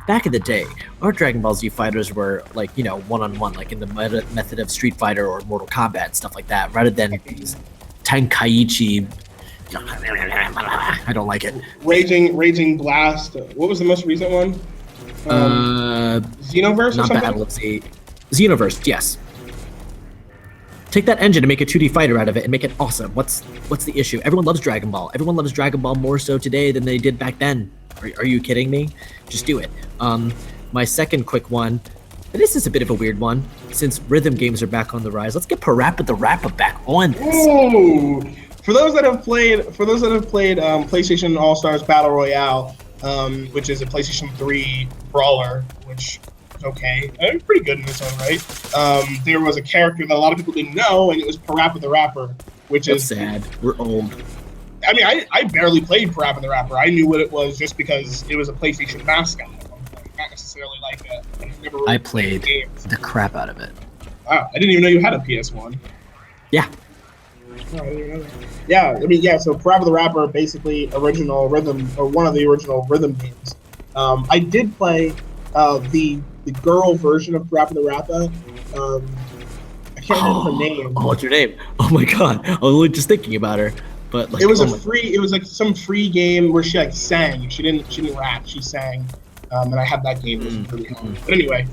back in the day, our Dragon Ball Z fighters were one-on-one, in the method of Street Fighter or Mortal Kombat and stuff like that, rather than Tenkaichi. I don't like it. Raging Blast. What was the most recent one? Xenoverse or something? Battle of Z. Xenoverse, yes. Take that engine and make a 2D fighter out of it and make it awesome. What's the issue? Everyone loves Dragon Ball. Everyone loves Dragon Ball more so today than they did back then. Are you kidding me? Just do it. My second quick one. This is a bit of a weird one. Since rhythm games are back on the rise, let's get Parappa the Rapper back on this. Ooh. For those that have played PlayStation All Stars Battle Royale, which is a PlayStation 3 brawler, which is okay, and pretty good in its own right. There was a character that a lot of people didn't know, and it was Parappa the Rapper, which That's is sad. We're old. I mean, I barely played Parappa the Rapper. I knew what it was just because it was a PlayStation mascot. Not necessarily like a. Never really I played the crap out of it. Wow, I didn't even know you had a PS1. Yeah. Oh, I didn't even know that. Yeah, I mean, yeah. So Parappa the Rapper, basically original rhythm, or one of the original rhythm games. I did play the girl version of Parappa the Rapper. I can't remember her name. Oh, what's her name? Oh my god, I was just thinking about her. But like, it was it was like some free game where she like sang. She didn't rap. She sang. And I had that game. It was really fun. But anyway.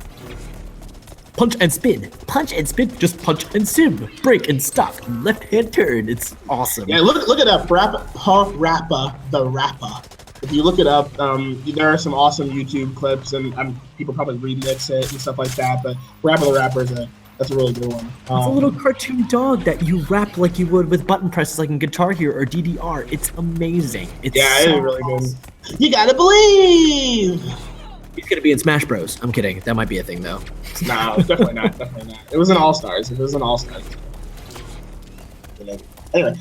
Punch and spin. Punch and spin. Just punch and sim. Break and stop. Left hand turn. It's awesome. Yeah, look at that. Parappa the Rapper. If you look it up, there are some awesome YouTube clips, and people probably remix it and stuff like that. But Parappa the Rapper that's a really good one. It's a little cartoon dog that you rap like you would with button presses, like in Guitar Hero or DDR. It's amazing. It's it's really awesome. Good. You gotta believe. He's gonna be in Smash Bros. I'm kidding. That might be a thing though. No, definitely not. Definitely not. It was an All Stars. Anyway,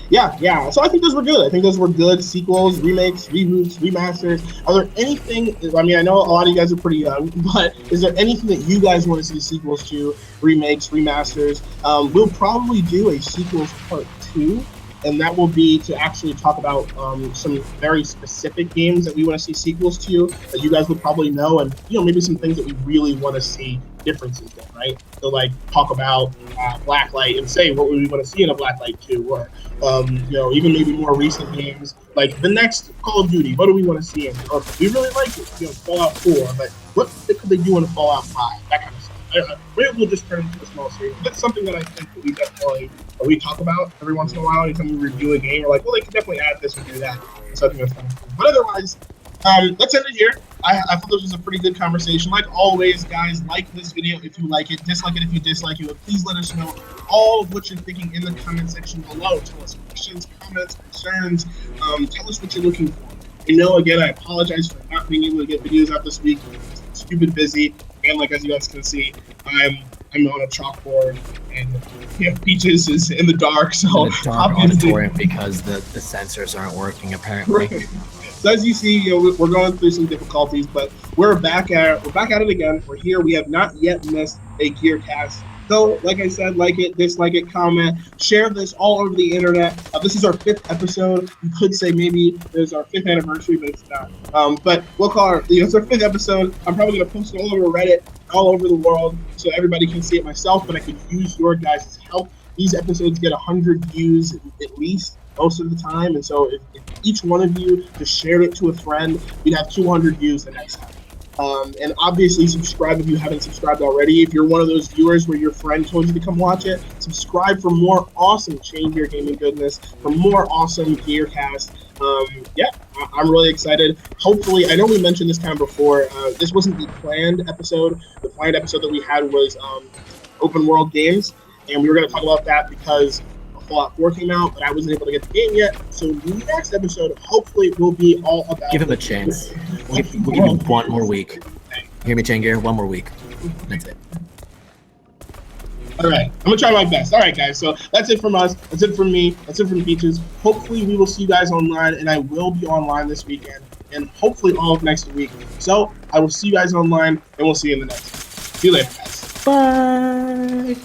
yeah. So I think those were good. I think those were good sequels, remakes, reboots, remasters. Are there anything? I mean, I know a lot of you guys are pretty young, but is there anything that you guys want to see sequels to, remakes, remasters? We'll probably do a sequels part 2. And that will be to actually talk about some very specific games that we want to see sequels to that you guys would probably know, and maybe some things that we really want to see differences in, right? So like talk about Blacklight and say what we want to see in a Blacklight 2, or even maybe more recent games like the next Call of Duty. What do we want to see in it? Or we really like it, Fallout 4, but what could they do in Fallout 5? That kind of stuff. Maybe we'll just turn into a small series. That's something that I think that we definitely we talk about every once in a while. Anytime we review a game, we're like, well, they could definitely add this or do that. So I think that's kind of cool. But otherwise, let's end it here. I thought this was a pretty good conversation. Like always, guys, like this video if you like it, dislike it if you dislike it. But please let us know all of what you're thinking in the comment section below. Tell us questions, comments, concerns. Tell us what you're looking for. Again, I apologize for not being able to get videos out this week. I'm stupid busy. And like as you guys can see, I'm on a chalkboard, and Peaches is in the dark. So in the dark auditorium because the sensors aren't working apparently. Right. So as you see, we're going through some difficulties, but we're back at it again. We're here. We have not yet missed a GearCast. So, like I said, like it, dislike it, comment, share this all over the internet. This is our 5th episode. You could say maybe there's our 5th anniversary, but it's not. But we'll call it's our 5th episode. I'm probably going to post it all over Reddit, all over the world, so everybody can see it myself, but I could use your guys' help. These episodes get 100 views at least most of the time, and so if each one of you just shared it to a friend, we'd have 200 views the next time. And obviously subscribe if you haven't subscribed already. If you're one of those viewers where your friend told you to come watch it, subscribe for more awesome Chain Gear gaming goodness, for more awesome GearCast. I'm really excited. Hopefully, I know we mentioned this time before, this wasn't the planned episode. The planned episode that we had was open world games, and we were going to talk about that because Fallout 4 came out, but I wasn't able to get the game yet. So the next episode, hopefully, will be all about. Give him a chance. We'll give him one more week. Hear me, Changir? One more week. That's it. All right, I'm gonna try my best. All right, guys. So that's it from us. That's it from me. That's it from Peaches. Hopefully, we will see you guys online, and I will be online this weekend, and hopefully all of next week. So I will see you guys online, and we'll see you in the next. See you later, guys. Bye.